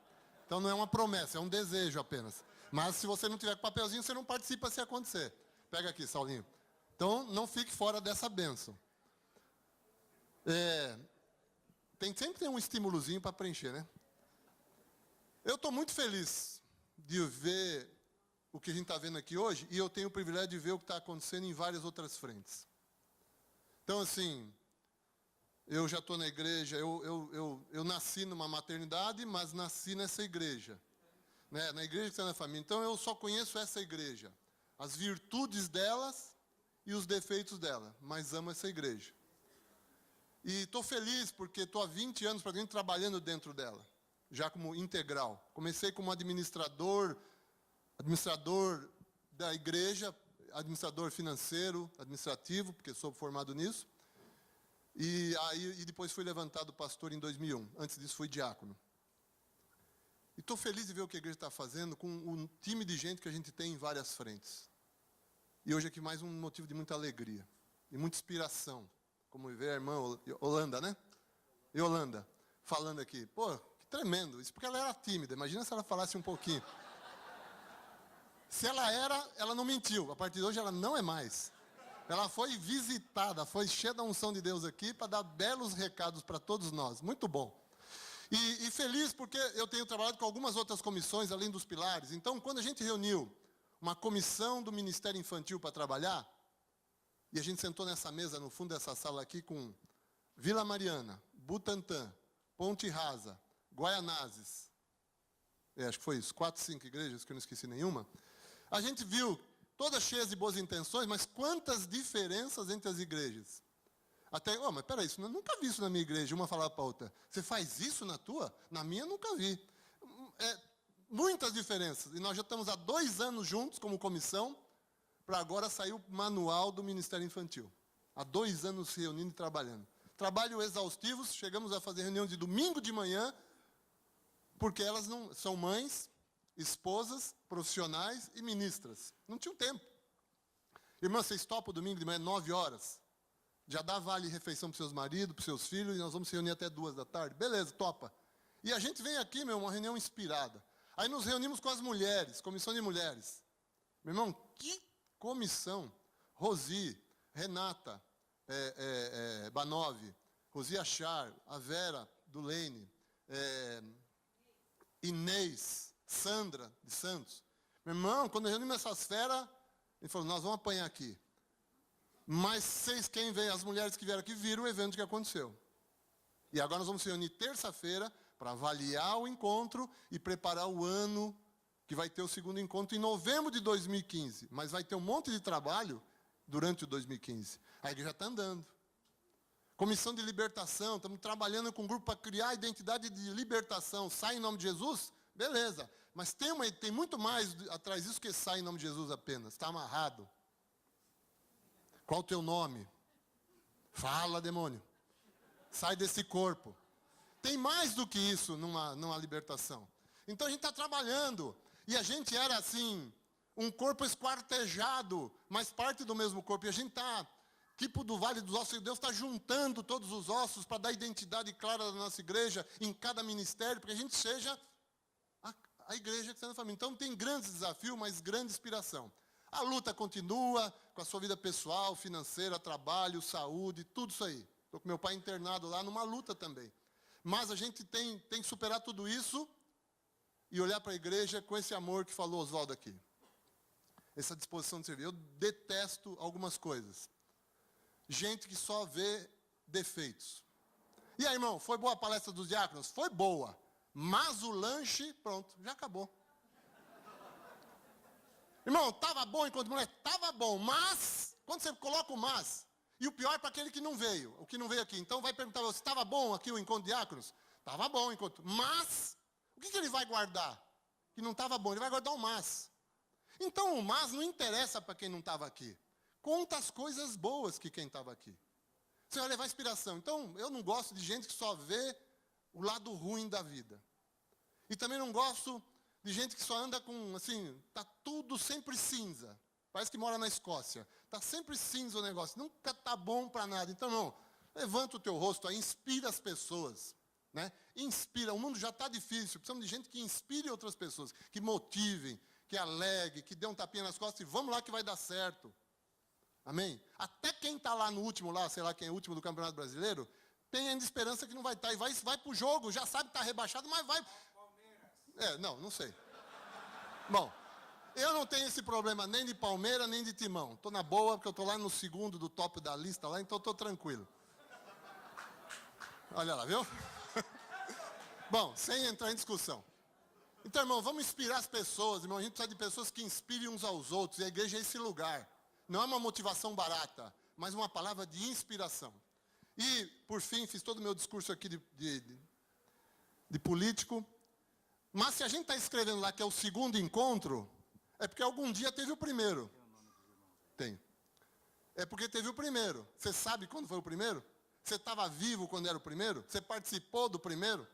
Então não é uma promessa, é um desejo apenas. Mas se você não tiver com papelzinho, você não participa se acontecer. Pega aqui, Saulinho. Então não fique fora dessa bênção. Sempre tem um estimulozinho para preencher, né? Eu estou muito feliz de ver o que a gente está vendo aqui hoje, e eu tenho o privilégio de ver o que está acontecendo em várias outras frentes. Então, assim, eu já estou na igreja, eu nasci numa maternidade, mas nasci nessa igreja, né? Na igreja que está na família. Então, eu só conheço essa igreja, as virtudes delas e os defeitos dela, mas amo essa igreja. E estou feliz porque estou há 20 anos praticamente trabalhando dentro dela, já como integral. Comecei como administrador da igreja, administrador financeiro, administrativo, porque sou formado nisso. E depois fui levantado pastor em 2001. Antes disso fui diácono. E estou feliz de ver o que a igreja está fazendo com o time de gente que a gente tem em várias frentes. E hoje aqui mais um motivo de muita alegria e muita inspiração. Como ver a irmã Holanda, né? Yolanda, falando aqui. Pô, que tremendo. Isso porque ela era tímida. Imagina se ela falasse um pouquinho. Se ela era, ela não mentiu. A partir de hoje ela não é mais. Ela foi visitada, foi cheia da unção de Deus aqui para dar belos recados para todos nós. Muito bom. E feliz porque eu tenho trabalhado com algumas outras comissões, além dos pilares. Então, quando a gente reuniu uma comissão do Ministério Infantil para trabalhar, e a gente sentou nessa mesa, no fundo dessa sala aqui, com Vila Mariana, Butantã, Ponte Rasa, Guaianazes, acho que foi isso, 4, 5 igrejas, que eu não esqueci nenhuma. A gente viu, todas cheias de boas intenções, mas quantas diferenças entre as igrejas. Até, mas peraí, eu nunca vi isso na minha igreja, uma falava para a outra. Você faz isso na tua? Na minha, nunca vi. Muitas diferenças. E nós já estamos há 2 anos juntos, como comissão, para agora sair o manual do Ministério Infantil. Há 2 anos se reunindo e trabalhando. Trabalho exaustivos, chegamos a fazer reunião de domingo de manhã, porque elas não são mães, esposas, profissionais e ministras. Não tinham tempo. Irmã, vocês topam domingo de manhã, 9 horas? Já dá vale refeição para seus maridos, para seus filhos, e nós vamos se reunir até 2 da tarde. Beleza, topa. E a gente vem aqui, uma reunião inspirada. Aí nos reunimos com as mulheres, comissão de mulheres. Meu irmão, que comissão. Rosi, Renata, Banove, Rosi Achar, a Vera Dulene, Inês, Sandra de Santos. Meu irmão, quando reunimos essas feras, ele falou, nós vamos apanhar aqui. Mas quem veio, as mulheres que vieram aqui, viram o evento que aconteceu. E agora nós vamos se reunir terça-feira para avaliar o encontro e preparar o ano que vai ter o segundo encontro em novembro de 2015. Mas vai ter um monte de trabalho durante o 2015. A igreja está andando. Comissão de libertação, estamos trabalhando com um grupo para criar a identidade de libertação. Sai em nome de Jesus? Beleza. Mas tem muito mais atrás disso que sai em nome de Jesus apenas. Está amarrado. Qual o teu nome? Fala, demônio. Sai desse corpo. Tem mais do que isso numa libertação. Então a gente está trabalhando. E a gente era assim, um corpo esquartejado, mas parte do mesmo corpo. E a gente está, tipo do Vale dos Ossos, Deus está juntando todos os ossos para dar identidade clara da nossa igreja em cada ministério, para que a gente seja a igreja que está na família. Então tem grandes desafios, mas grande inspiração. A luta continua com a sua vida pessoal, financeira, trabalho, saúde, tudo isso aí. Estou com meu pai internado lá numa luta também. Mas a gente tem que superar tudo isso e olhar para a igreja com esse amor que falou Oswaldo aqui. Essa disposição de servir. Eu detesto algumas coisas. Gente que só vê defeitos. E aí, irmão, foi boa a palestra dos diáconos? Foi boa. Mas o lanche, pronto, já acabou. Irmão, estava bom enquanto mulher? Estava bom, mas, quando você coloca o mas, e o pior é para aquele que não veio, o que não veio aqui. Então vai perguntar, você estava bom aqui o encontro de diáconos? Estava bom enquanto, mas, o que ele vai guardar? Que não estava bom, ele vai guardar o mas. Então o mas não interessa para quem não estava aqui. Conta as coisas boas que quem estava aqui. Você vai levar inspiração. Então, eu não gosto de gente que só vê o lado ruim da vida. E também não gosto de gente que só anda com, assim, tá tudo sempre cinza. Parece que mora na Escócia. Tá sempre cinza o negócio. Nunca tá bom para nada. Então, não, levanta o teu rosto aí, inspira as pessoas. Né? Inspira. O mundo já está difícil. Precisamos de gente que inspire outras pessoas. Que motivem, que alegue, que dê um tapinha nas costas e vamos lá que vai dar certo. Amém? Até quem está lá no último, lá, sei lá quem é o último do Campeonato Brasileiro, tem ainda esperança que não vai estar. E vai para o jogo, já sabe que está rebaixado, mas vai. Não sei. Bom, eu não tenho esse problema nem de Palmeiras, nem de Timão. Estou na boa, porque eu estou lá no segundo do top da lista, lá, então estou tranquilo. Olha lá, viu? Bom, sem entrar em discussão. Então, irmão, vamos inspirar as pessoas, irmão. A gente precisa de pessoas que inspirem uns aos outros. E a igreja é esse lugar. Não é uma motivação barata, mas uma palavra de inspiração. E, por fim, fiz todo o meu discurso aqui de político. Mas se a gente está escrevendo lá que é o segundo encontro, é porque algum dia teve o primeiro. Tem. É porque teve o primeiro. Você sabe quando foi o primeiro? Você estava vivo quando era o primeiro? Você participou do primeiro?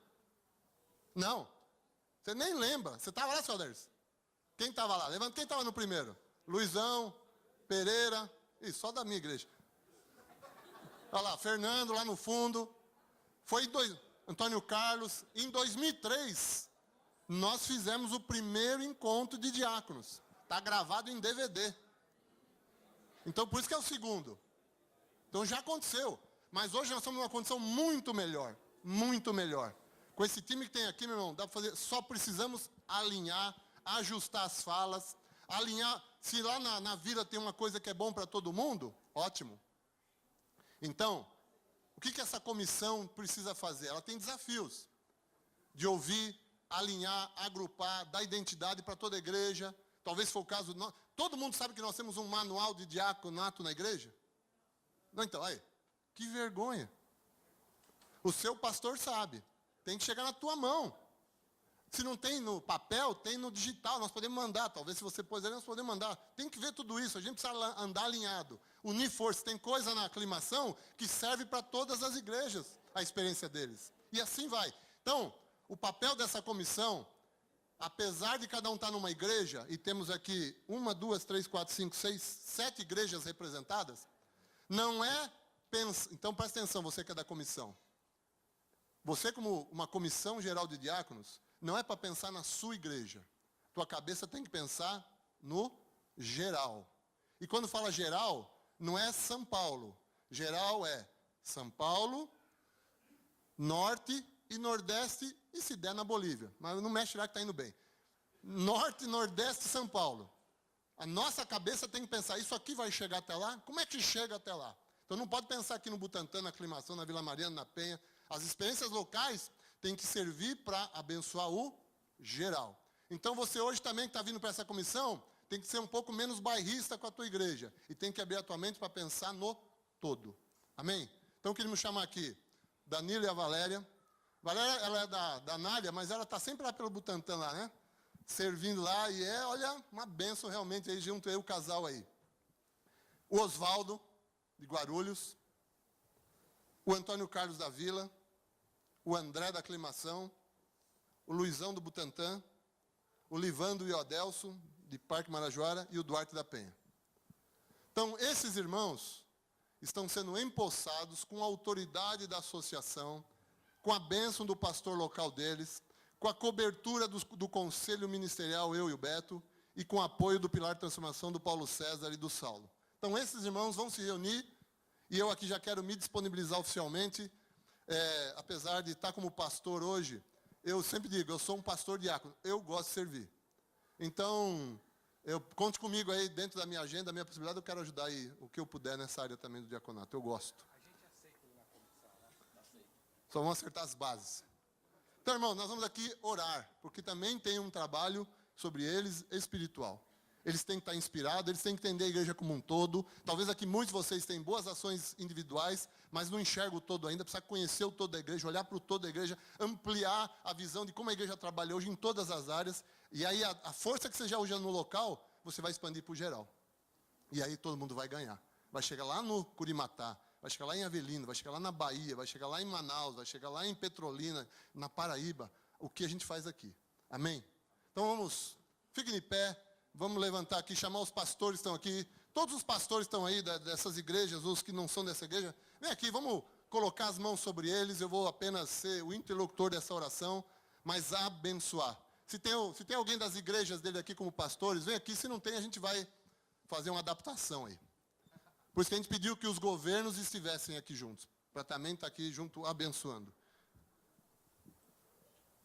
Não. Você nem lembra. Você estava lá, seu Derlis? Quem estava lá? Levanta. Quem estava no primeiro? Luizão, Pereira. Isso, só da minha igreja. Olha lá, Fernando lá no fundo. Foi Antônio Carlos. Em 2003, nós fizemos o primeiro encontro de diáconos. Está gravado em DVD. Então, por isso que é o segundo. Então, já aconteceu. Mas hoje nós estamos numa condição muito melhor. Muito melhor. Com esse time que tem aqui, meu irmão, dá para fazer. Só precisamos alinhar, ajustar as falas, alinhar. Se lá na vida tem uma coisa que é bom para todo mundo, ótimo. Então, o que essa comissão precisa fazer? Ela tem desafios de ouvir, alinhar, agrupar, dar identidade para toda a igreja. Talvez for o caso. Todo mundo sabe que nós temos um manual de diaconato na igreja? Não, então, aí, que vergonha. O seu pastor sabe. Tem que chegar na tua mão. Se não tem no papel, tem no digital. Nós podemos mandar. Talvez se você pôs ali, nós podemos mandar. Tem que ver tudo isso. A gente precisa andar alinhado. Unir força. Tem coisa na aclimação que serve para todas as igrejas, a experiência deles. E assim vai. Então, o papel dessa comissão, apesar de cada um estar numa igreja, e temos aqui 1, 2, 3, 4, 5, 6, 7 igrejas representadas, não é pensar. Então presta atenção, você que é da comissão. Você, como uma comissão geral de diáconos, não é para pensar na sua igreja. Tua cabeça tem que pensar no geral. E quando fala geral, não é São Paulo. Geral é São Paulo, Norte e Nordeste, e se der na Bolívia. Mas não mexe lá que está indo bem. Norte, Nordeste e São Paulo. A nossa cabeça tem que pensar, isso aqui vai chegar até lá? Como é que chega até lá? Então não pode pensar aqui no Butantã, na Aclimação, na Vila Mariana, na Penha. As experiências locais têm que servir para abençoar o geral. Então você hoje também que está vindo para essa comissão, tem que ser um pouco menos bairrista com a tua igreja. E tem que abrir a tua mente para pensar no todo. Amém? Então queríamos chamar aqui Danilo e a Valéria. Valéria, ela é da Nália, mas ela está sempre lá pelo Butantã lá, né? Servindo lá e olha, uma bênção realmente aí junto aí o casal aí. O Oswaldo, de Guarulhos. O Antônio Carlos da Vila. o André da Aclimação, o Luizão do Butantã, o Livando e o Adelson, de Parque Marajoara, e o Duarte da Penha. Então, esses irmãos estão sendo empossados com a autoridade da associação, com a bênção do pastor local deles, com a cobertura do conselho ministerial, eu e o Beto, e com o apoio do Pilar de Transformação do Paulo César e do Saulo. Então, esses irmãos vão se reunir, e eu aqui já quero me disponibilizar oficialmente, apesar de estar como pastor hoje, eu sempre digo, eu sou um pastor diácono, eu gosto de servir. Então, conte comigo aí, dentro da minha agenda, da minha possibilidade, eu quero ajudar aí o que eu puder nessa área também do diaconato, eu gosto. Só vamos acertar as bases. Então, irmão, nós vamos aqui orar, porque também tem um trabalho sobre eles espiritual. Eles têm que estar inspirados, eles têm que entender a igreja como um todo. Talvez aqui muitos de vocês têm boas ações individuais, mas não enxergam o todo ainda. Precisa conhecer o todo da igreja, olhar para o todo da igreja, ampliar a visão de como a igreja trabalha hoje em todas as áreas. E aí a força que você já usa no local, você vai expandir para o geral. E aí todo mundo vai ganhar. Vai chegar lá no Curimatá, vai chegar lá em Avelino, vai chegar lá na Bahia, vai chegar lá em Manaus, vai chegar lá em Petrolina, na Paraíba. O que a gente faz aqui. Amém? Então vamos, fiquem de pé. Vamos levantar aqui, chamar os pastores que estão aqui. Todos os pastores estão aí dessas igrejas, os que não são dessa igreja. Vem aqui, vamos colocar as mãos sobre eles. Eu vou apenas ser o interlocutor dessa oração, mas abençoar. Se tem alguém das igrejas dele aqui como pastores, vem aqui. Se não tem, a gente vai fazer uma adaptação aí. Por isso que a gente pediu que os governos estivessem aqui juntos, para também estar aqui junto abençoando.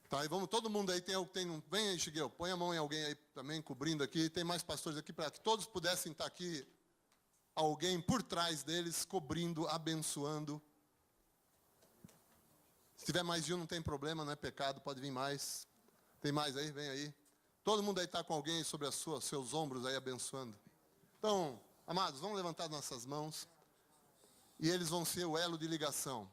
Tá, e vamos, todo mundo aí, vem aí, Chiguel, põe a mão em alguém aí também, cobrindo aqui, tem mais pastores aqui, para que todos pudessem estar aqui, alguém por trás deles, cobrindo, abençoando. Se tiver mais de um, não tem problema, não é pecado, pode vir mais. Tem mais aí? Vem aí. Todo mundo aí está com alguém sobre os seus ombros aí, abençoando. Então, amados, vamos levantar nossas mãos, e eles vão ser o elo de ligação.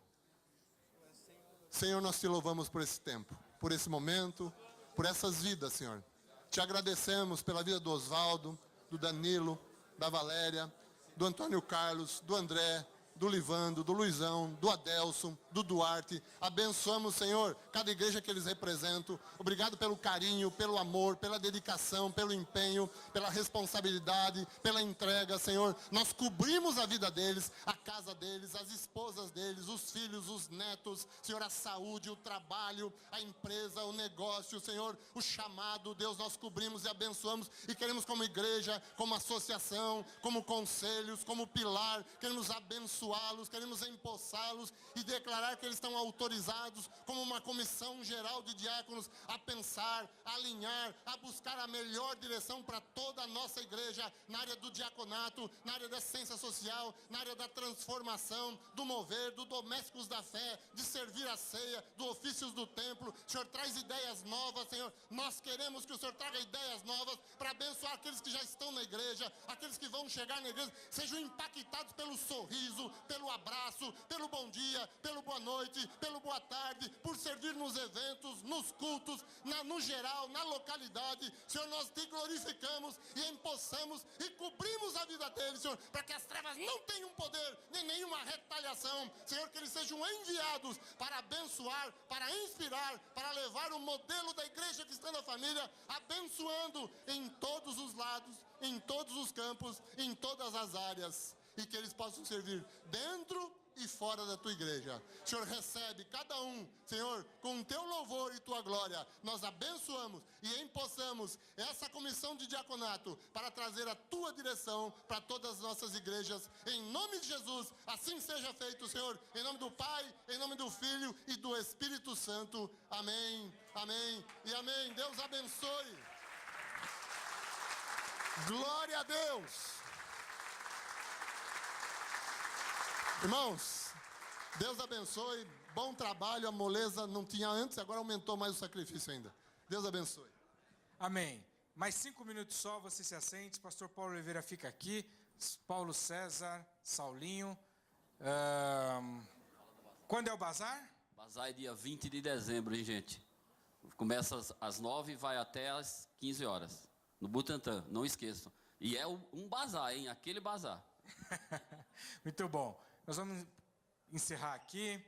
Senhor, nós te louvamos por esse tempo, por esse momento, por essas vidas, Senhor. Te agradecemos pela vida do Osvaldo, do Danilo, da Valéria, do Antônio Carlos, do André, do Livando, do Luizão, do Adelson, do Duarte. Abençoamos, Senhor, cada igreja que eles representam. Obrigado pelo carinho, pelo amor, pela dedicação, pelo empenho, pela responsabilidade, pela entrega, Senhor. Nós cobrimos a vida deles, a casa deles, as esposas deles, os filhos, os netos, Senhor, a saúde, o trabalho, a empresa, o negócio, Senhor, o chamado. Deus, nós cobrimos e abençoamos e queremos como igreja, como associação, como conselhos, como pilar, queremos abençoá-los, queremos empossá-los e declarar que eles estão autorizados como uma comissão geral de diáconos a pensar, a alinhar, a buscar a melhor direção para toda a nossa igreja, na área do diaconato, na área da ciência social, na área da transformação, do mover, do domésticos da fé, de servir a ceia, do ofícios do templo. Senhor, traz ideias novas, Senhor. Nós queremos que o Senhor traga ideias novas para abençoar aqueles que já estão na igreja, aqueles que vão chegar na igreja, sejam impactados pelo sorriso, pelo abraço, pelo bom dia, pelo boa noite, pelo boa tarde, por servir nos eventos, nos cultos, no geral, na localidade. Senhor, nós te glorificamos e empossamos e cobrimos a vida deles, Senhor, para que as trevas não tenham poder, nem nenhuma retaliação. Senhor, que eles sejam enviados para abençoar, para inspirar, para levar o modelo da igreja cristã da família, abençoando em todos os lados, em todos os campos, em todas as áreas. E que eles possam servir dentro e fora da tua igreja. Senhor, recebe cada um, Senhor, com o teu louvor e tua glória. Nós abençoamos e empossamos essa comissão de diaconato para trazer a tua direção para todas as nossas igrejas. Em nome de Jesus, assim seja feito, Senhor. Em nome do Pai, em nome do Filho e do Espírito Santo. Amém, amém e amém. Deus abençoe. Glória a Deus. Irmãos, Deus abençoe, bom trabalho, a moleza não tinha antes, agora aumentou mais o sacrifício ainda. Deus abençoe. Amém. Mais 5 minutos só, você se assente. Pastor Paulo Oliveira fica aqui. Paulo César, Saulinho. Quando é o bazar? Bazar é dia 20 de dezembro, hein, gente? Começa às 9 e vai até às 15 horas. No Butantã, não esqueçam. E é um bazar, hein? Aquele bazar. Muito bom. Nós vamos encerrar aqui.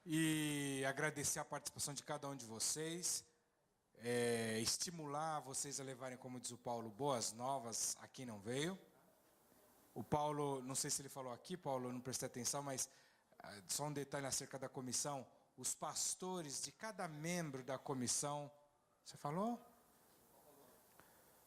e agradecer a participação de cada um de vocês, estimular vocês a levarem, como diz o Paulo, boas novas a quem não veio. O Paulo, não sei se ele falou aqui, Paulo, eu não prestei atenção, mas só um detalhe acerca da comissão. Os pastores de cada membro da comissão, você falou?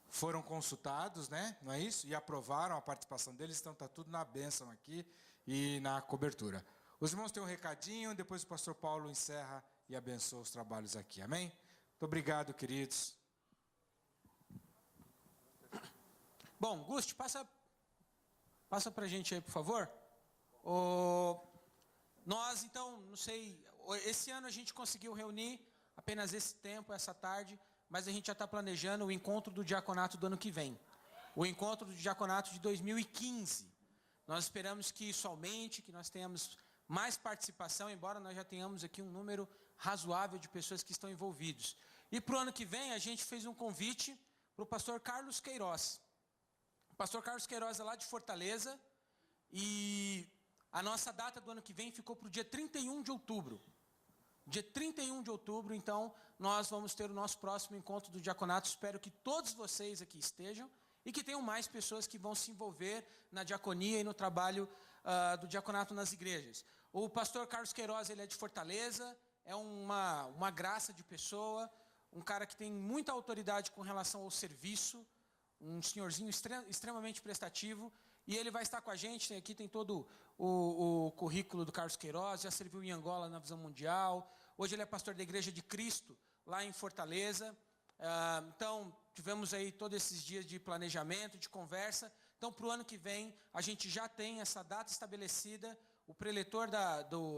Foram consultados, né? Não é isso? E aprovaram a participação deles, então está tudo na bênção aqui e na cobertura. Os irmãos têm um recadinho, depois o pastor Paulo encerra e abençoa os trabalhos aqui, amém? Muito obrigado, queridos. Bom, Gusti, passa para a gente aí, por favor. Nós, então, não sei, esse ano a gente conseguiu reunir apenas esse tempo, essa tarde, mas a gente já está planejando o encontro do diaconato do ano que vem. O encontro do diaconato de 2015. Nós esperamos que isso aumente, que nós tenhamos mais participação, embora nós já tenhamos aqui um número razoável de pessoas que estão envolvidos. E para o ano que vem, a gente fez um convite para o pastor Carlos Queiroz. O pastor Carlos Queiroz é lá de Fortaleza, e a nossa data do ano que vem ficou para o dia 31 de outubro. Dia 31 de outubro, então, nós vamos ter o nosso próximo encontro do diaconato. Espero que todos vocês aqui estejam e que tenham mais pessoas que vão se envolver na diaconia e no trabalho do diaconato nas igrejas. O pastor Carlos Queiroz, ele é de Fortaleza, é uma graça de pessoa, um cara que tem muita autoridade com relação ao serviço, um senhorzinho extremamente prestativo, e ele vai estar com a gente. Aqui tem todo o currículo do Carlos Queiroz, já serviu em Angola na Visão Mundial, hoje ele é pastor da Igreja de Cristo, lá em Fortaleza. Então, tivemos aí todos esses dias de planejamento, de conversa. Então, para o ano que vem, a gente já tem essa data estabelecida, o preletor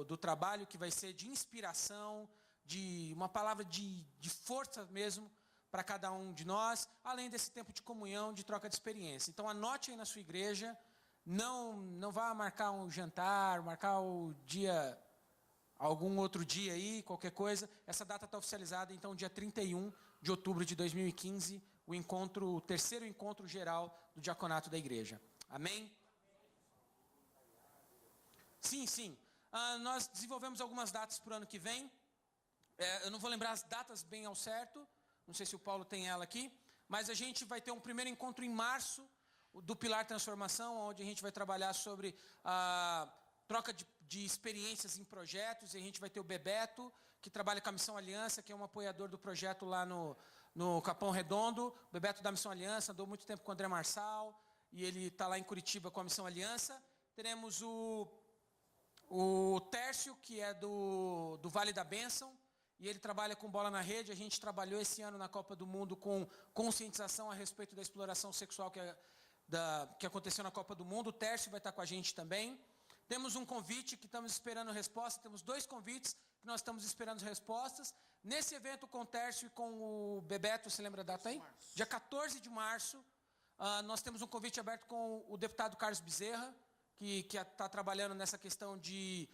do trabalho, que vai ser de inspiração, de uma palavra de força mesmo, para cada um de nós, além desse tempo de comunhão, de troca de experiência. Então, anote aí na sua igreja, não vá marcar um jantar, marcar o dia, algum outro dia aí, qualquer coisa. Essa data está oficializada, então, dia 31 de outubro de 2015, o terceiro encontro geral do diaconato da igreja. Amém? Sim. Nós desenvolvemos algumas datas para o ano que vem. Eu não vou lembrar as datas bem ao certo, não sei se o Paulo tem ela aqui, mas a gente vai ter um primeiro encontro em março do Pilar Transformação, onde a gente vai trabalhar sobre a troca de experiências em projetos, e a gente vai ter o Bebeto, que trabalha com a Missão Aliança, que é um apoiador do projeto lá no Capão Redondo. O Bebeto da Missão Aliança, andou muito tempo com o André Marçal, e ele está lá em Curitiba com a Missão Aliança. Teremos o Tércio, que é do Vale da Bênção, e ele trabalha com bola na rede. A gente trabalhou esse ano na Copa do Mundo com conscientização a respeito da exploração sexual que aconteceu na Copa do Mundo. O Tércio vai estar com a gente também. Temos um convite que estamos esperando resposta. Temos 2 convites que nós estamos esperando respostas. Nesse evento com o Tércio e com o Bebeto, você lembra a data aí? Dia 14 de março, nós temos um convite aberto com o deputado Carlos Bezerra, que está trabalhando nessa questão de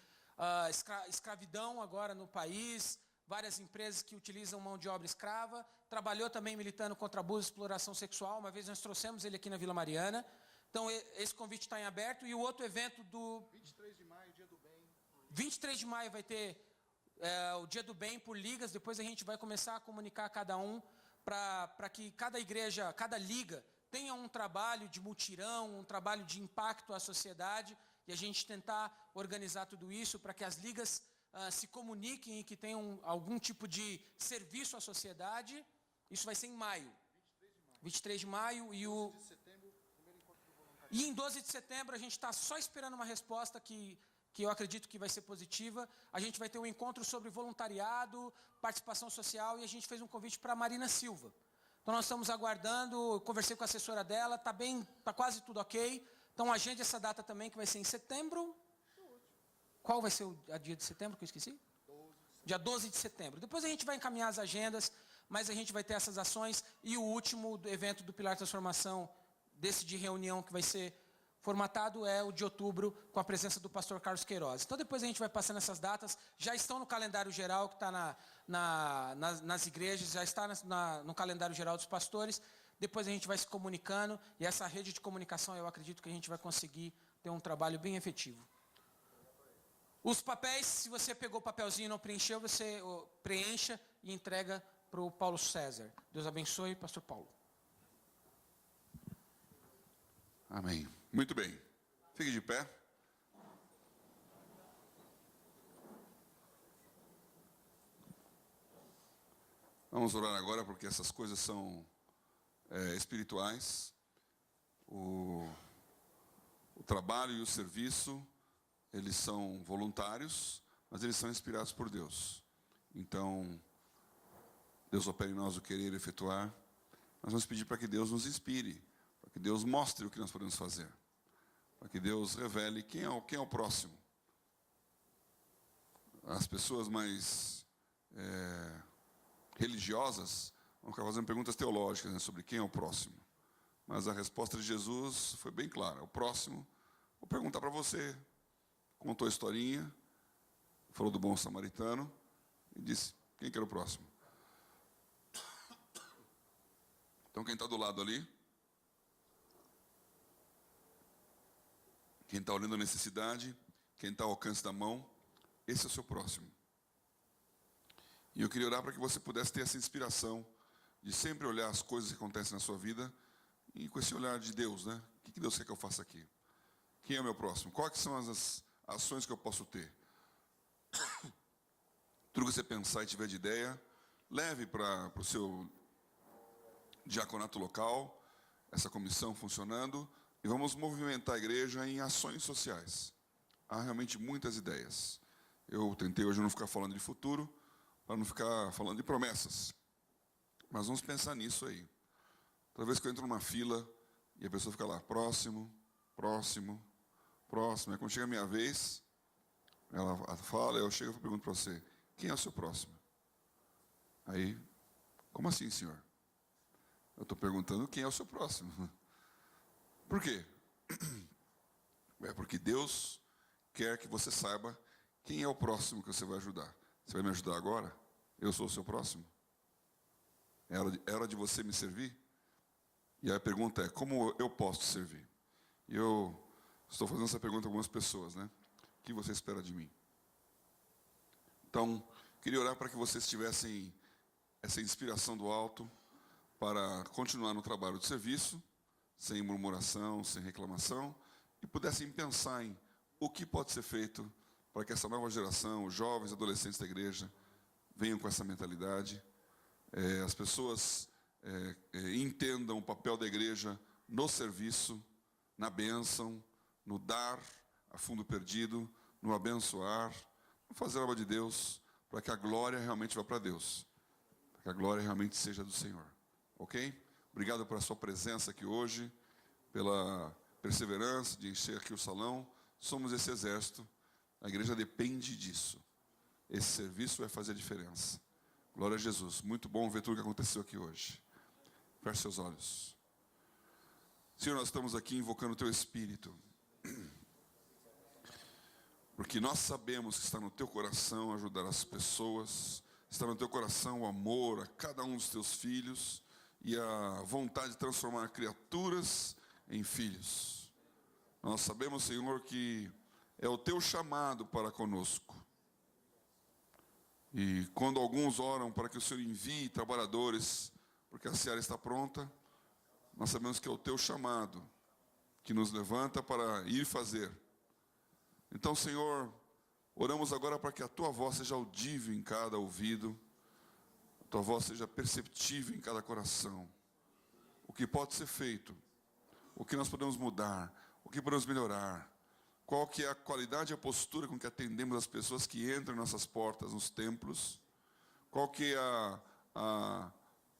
escravidão agora no país, várias empresas que utilizam mão de obra escrava. Trabalhou também militando contra abuso e exploração sexual. Uma vez nós trouxemos ele aqui na Vila Mariana. Então, esse convite está em aberto. E o outro evento do 23 de maio, Dia do Bem. 23 de maio vai ter o Dia do Bem por ligas. Depois a gente vai começar a comunicar a cada um para que cada igreja, cada liga, tenha um trabalho de mutirão, um trabalho de impacto à sociedade, e a gente tentar organizar tudo isso para que as ligas se comuniquem e que tenham algum tipo de serviço à sociedade. Isso vai ser em maio. 23 de maio e em 12 de setembro a gente está só esperando uma resposta que eu acredito que vai ser positiva. A gente vai ter um encontro sobre voluntariado, participação social, e a gente fez um convite para a Marina Silva. Então nós estamos aguardando, eu conversei com a assessora dela, está quase tudo ok. Então agende essa data também, que vai ser em setembro. Qual vai ser o dia de setembro que eu esqueci? Dia 12 de setembro. Depois a gente vai encaminhar as agendas, mas a gente vai ter essas ações. E o último evento do Pilar Transformação, desse de reunião que vai ser formatado, é o de outubro, com a presença do pastor Carlos Queiroz. Então depois a gente vai passando essas datas, já estão no calendário geral, que está nas igrejas, já está no calendário geral dos pastores. Depois a gente vai se comunicando, e essa rede de comunicação, eu acredito que a gente vai conseguir ter um trabalho bem efetivo. Os papéis, se você pegou o papelzinho e não preencheu, você preencha e entrega para o Paulo César. Deus abençoe, pastor Paulo. Amém. Muito bem. Fique de pé. Vamos orar agora, porque essas coisas são espirituais. O trabalho e o serviço, eles são voluntários, mas eles são inspirados por Deus. Então, Deus opera em nós o querer efetuar. Nós vamos pedir para que Deus nos inspire, para que Deus mostre o que nós podemos fazer, para que Deus revele quem é o próximo. As pessoas mais religiosas vão ficar fazendo perguntas teológicas, né, sobre quem é o próximo. Mas a resposta de Jesus foi bem clara. O próximo, vou perguntar para você. Contou a historinha, falou do bom samaritano e disse quem que era o próximo. Então quem está do lado ali, quem está olhando a necessidade, quem está ao alcance da mão, esse é o seu próximo. E eu queria orar para que você pudesse ter essa inspiração de sempre olhar as coisas que acontecem na sua vida e com esse olhar de Deus, né? O que Deus quer que eu faça aqui? Quem é o meu próximo? Quais são as ações que eu posso ter? Tudo que você pensar e tiver de ideia, leve para o seu diaconato local, essa comissão funcionando, e vamos movimentar a igreja em ações sociais. Há realmente muitas ideias. Eu tentei hoje não ficar falando de futuro, para não ficar falando de promessas. Mas vamos pensar nisso aí. Toda vez que eu entro numa fila e a pessoa fica lá, próximo, próximo, próximo. Aí quando chega a minha vez, ela fala, eu chego e pergunto para você, quem é o seu próximo? Aí, como assim, senhor? Eu estou perguntando quem é o seu próximo. Por quê? É porque Deus quer que você saiba quem é o próximo que você vai ajudar. Você vai me ajudar agora? Eu sou o seu próximo? É hora de você me servir? E a pergunta é, como eu posso te servir? E eu estou fazendo essa pergunta a algumas pessoas, né? O que você espera de mim? Então, queria orar para que vocês tivessem essa inspiração do alto para continuar no trabalho de serviço, sem murmuração, sem reclamação, e pudessem pensar em o que pode ser feito para que essa nova geração, os jovens, adolescentes da igreja, venham com essa mentalidade. As pessoas entendam o papel da igreja no serviço, na bênção, no dar a fundo perdido, no abençoar, no fazer a obra de Deus, para que a glória realmente vá para Deus, para que a glória realmente seja do Senhor. Ok? Obrigado pela sua presença aqui hoje, pela perseverança de encher aqui o salão. Somos esse exército. A igreja depende disso. Esse serviço vai fazer a diferença. Glória a Jesus. Muito bom ver tudo que aconteceu aqui hoje. Feche seus olhos. Senhor, nós estamos aqui invocando o Teu Espírito. Porque nós sabemos que está no Teu coração ajudar as pessoas. Está no Teu coração o amor a cada um dos Teus filhos. E a vontade de transformar criaturas em filhos. Nós sabemos, Senhor, que é o Teu chamado para conosco. E quando alguns oram para que o Senhor envie trabalhadores, porque a seara está pronta, nós sabemos que é o Teu chamado que nos levanta para ir fazer. Então, Senhor, oramos agora para que a Tua voz seja audível em cada ouvido, a Tua voz seja perceptível em cada coração. O que pode ser feito, o que nós podemos mudar, o que podemos melhorar, qual que é a qualidade e a postura com que atendemos as pessoas que entram em nossas portas, nos templos, qual que é a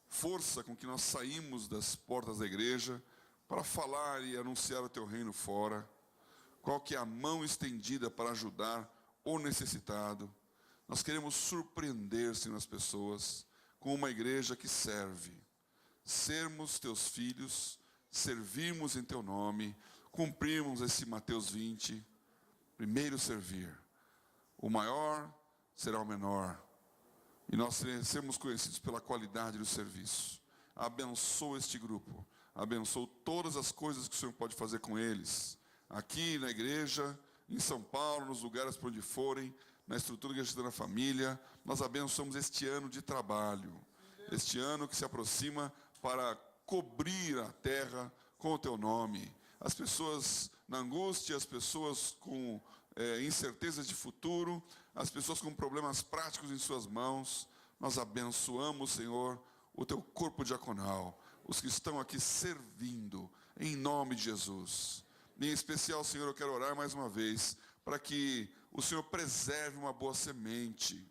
força com que nós saímos das portas da igreja para falar e anunciar o Teu reino fora, qual que é a mão estendida para ajudar o necessitado. Nós queremos surpreender, Senhor, as pessoas com uma igreja que serve. Sermos Teus filhos, servirmos em Teu nome, cumprirmos esse Mateus 20, primeiro servir. O maior será o menor. E nós seremos conhecidos pela qualidade do serviço. Abençoa este grupo. Abençoa todas as coisas que o Senhor pode fazer com eles. Aqui na igreja em São Paulo, nos lugares por onde forem, na estrutura que a gente tem na família. Nós abençoamos este ano de trabalho, este ano que se aproxima para cobrir a terra com o teu nome. As pessoas na angústia, as pessoas com incertezas de futuro, as pessoas com problemas práticos em suas mãos, nós abençoamos, Senhor, o teu corpo diaconal, os que estão aqui servindo, em nome de Jesus. Em especial, Senhor, eu quero orar mais uma vez, para que o Senhor preserve uma boa semente.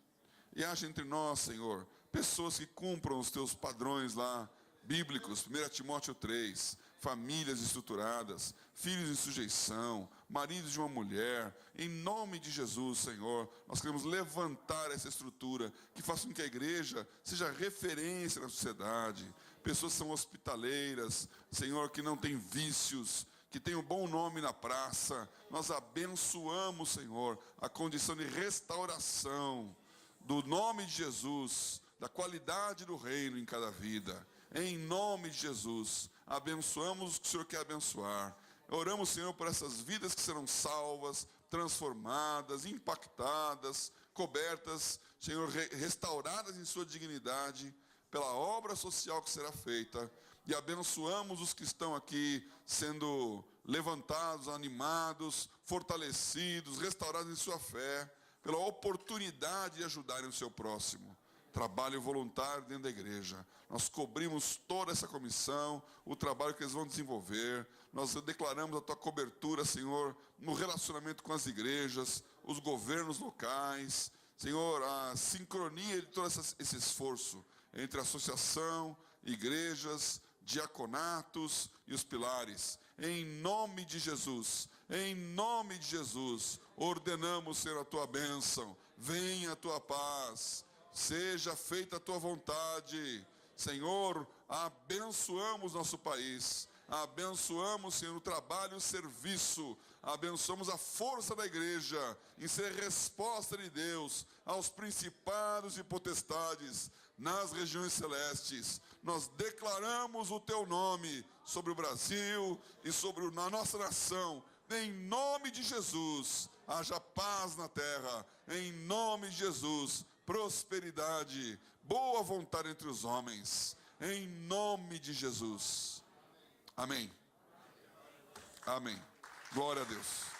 E haja entre nós, Senhor, pessoas que cumpram os teus padrões lá, bíblicos, 1 Timóteo 3, famílias estruturadas, filhos em sujeição, maridos de uma mulher. Em nome de Jesus, Senhor, nós queremos levantar essa estrutura, que faça com que a igreja seja referência na sociedade. Pessoas que são hospitaleiras, Senhor, que não têm vícios, que tem um bom nome na praça. Nós abençoamos, Senhor, a condição de restauração do nome de Jesus, da qualidade do reino em cada vida. Em nome de Jesus, abençoamos os que o Senhor quer abençoar. Oramos, Senhor, por essas vidas que serão salvas, transformadas, impactadas, cobertas, Senhor, restauradas em sua dignidade, pela obra social que será feita. E abençoamos os que estão aqui sendo levantados, animados, fortalecidos, restaurados em sua fé, pela oportunidade de ajudarem o seu próximo. Trabalho voluntário dentro da igreja. Nós cobrimos toda essa comissão, o trabalho que eles vão desenvolver. Nós declaramos a tua cobertura, Senhor, no relacionamento com as igrejas, os governos locais. Senhor, a sincronia de todo esse esforço entre a associação, igrejas, diaconatos e os pilares. Em nome de Jesus, ordenamos, Senhor, a tua bênção. Venha a tua paz. Seja feita a tua vontade. Senhor, abençoamos nosso país. Abençoamos, Senhor, o trabalho e o serviço. Abençoamos a força da igreja em ser resposta de Deus aos principados e potestades nas regiões celestes. Nós declaramos o teu nome sobre o Brasil e sobre a nossa nação. Em nome de Jesus, haja paz na terra. Em nome de Jesus, prosperidade, boa vontade entre os homens, em nome de Jesus. Amém. Amém. Glória a Deus.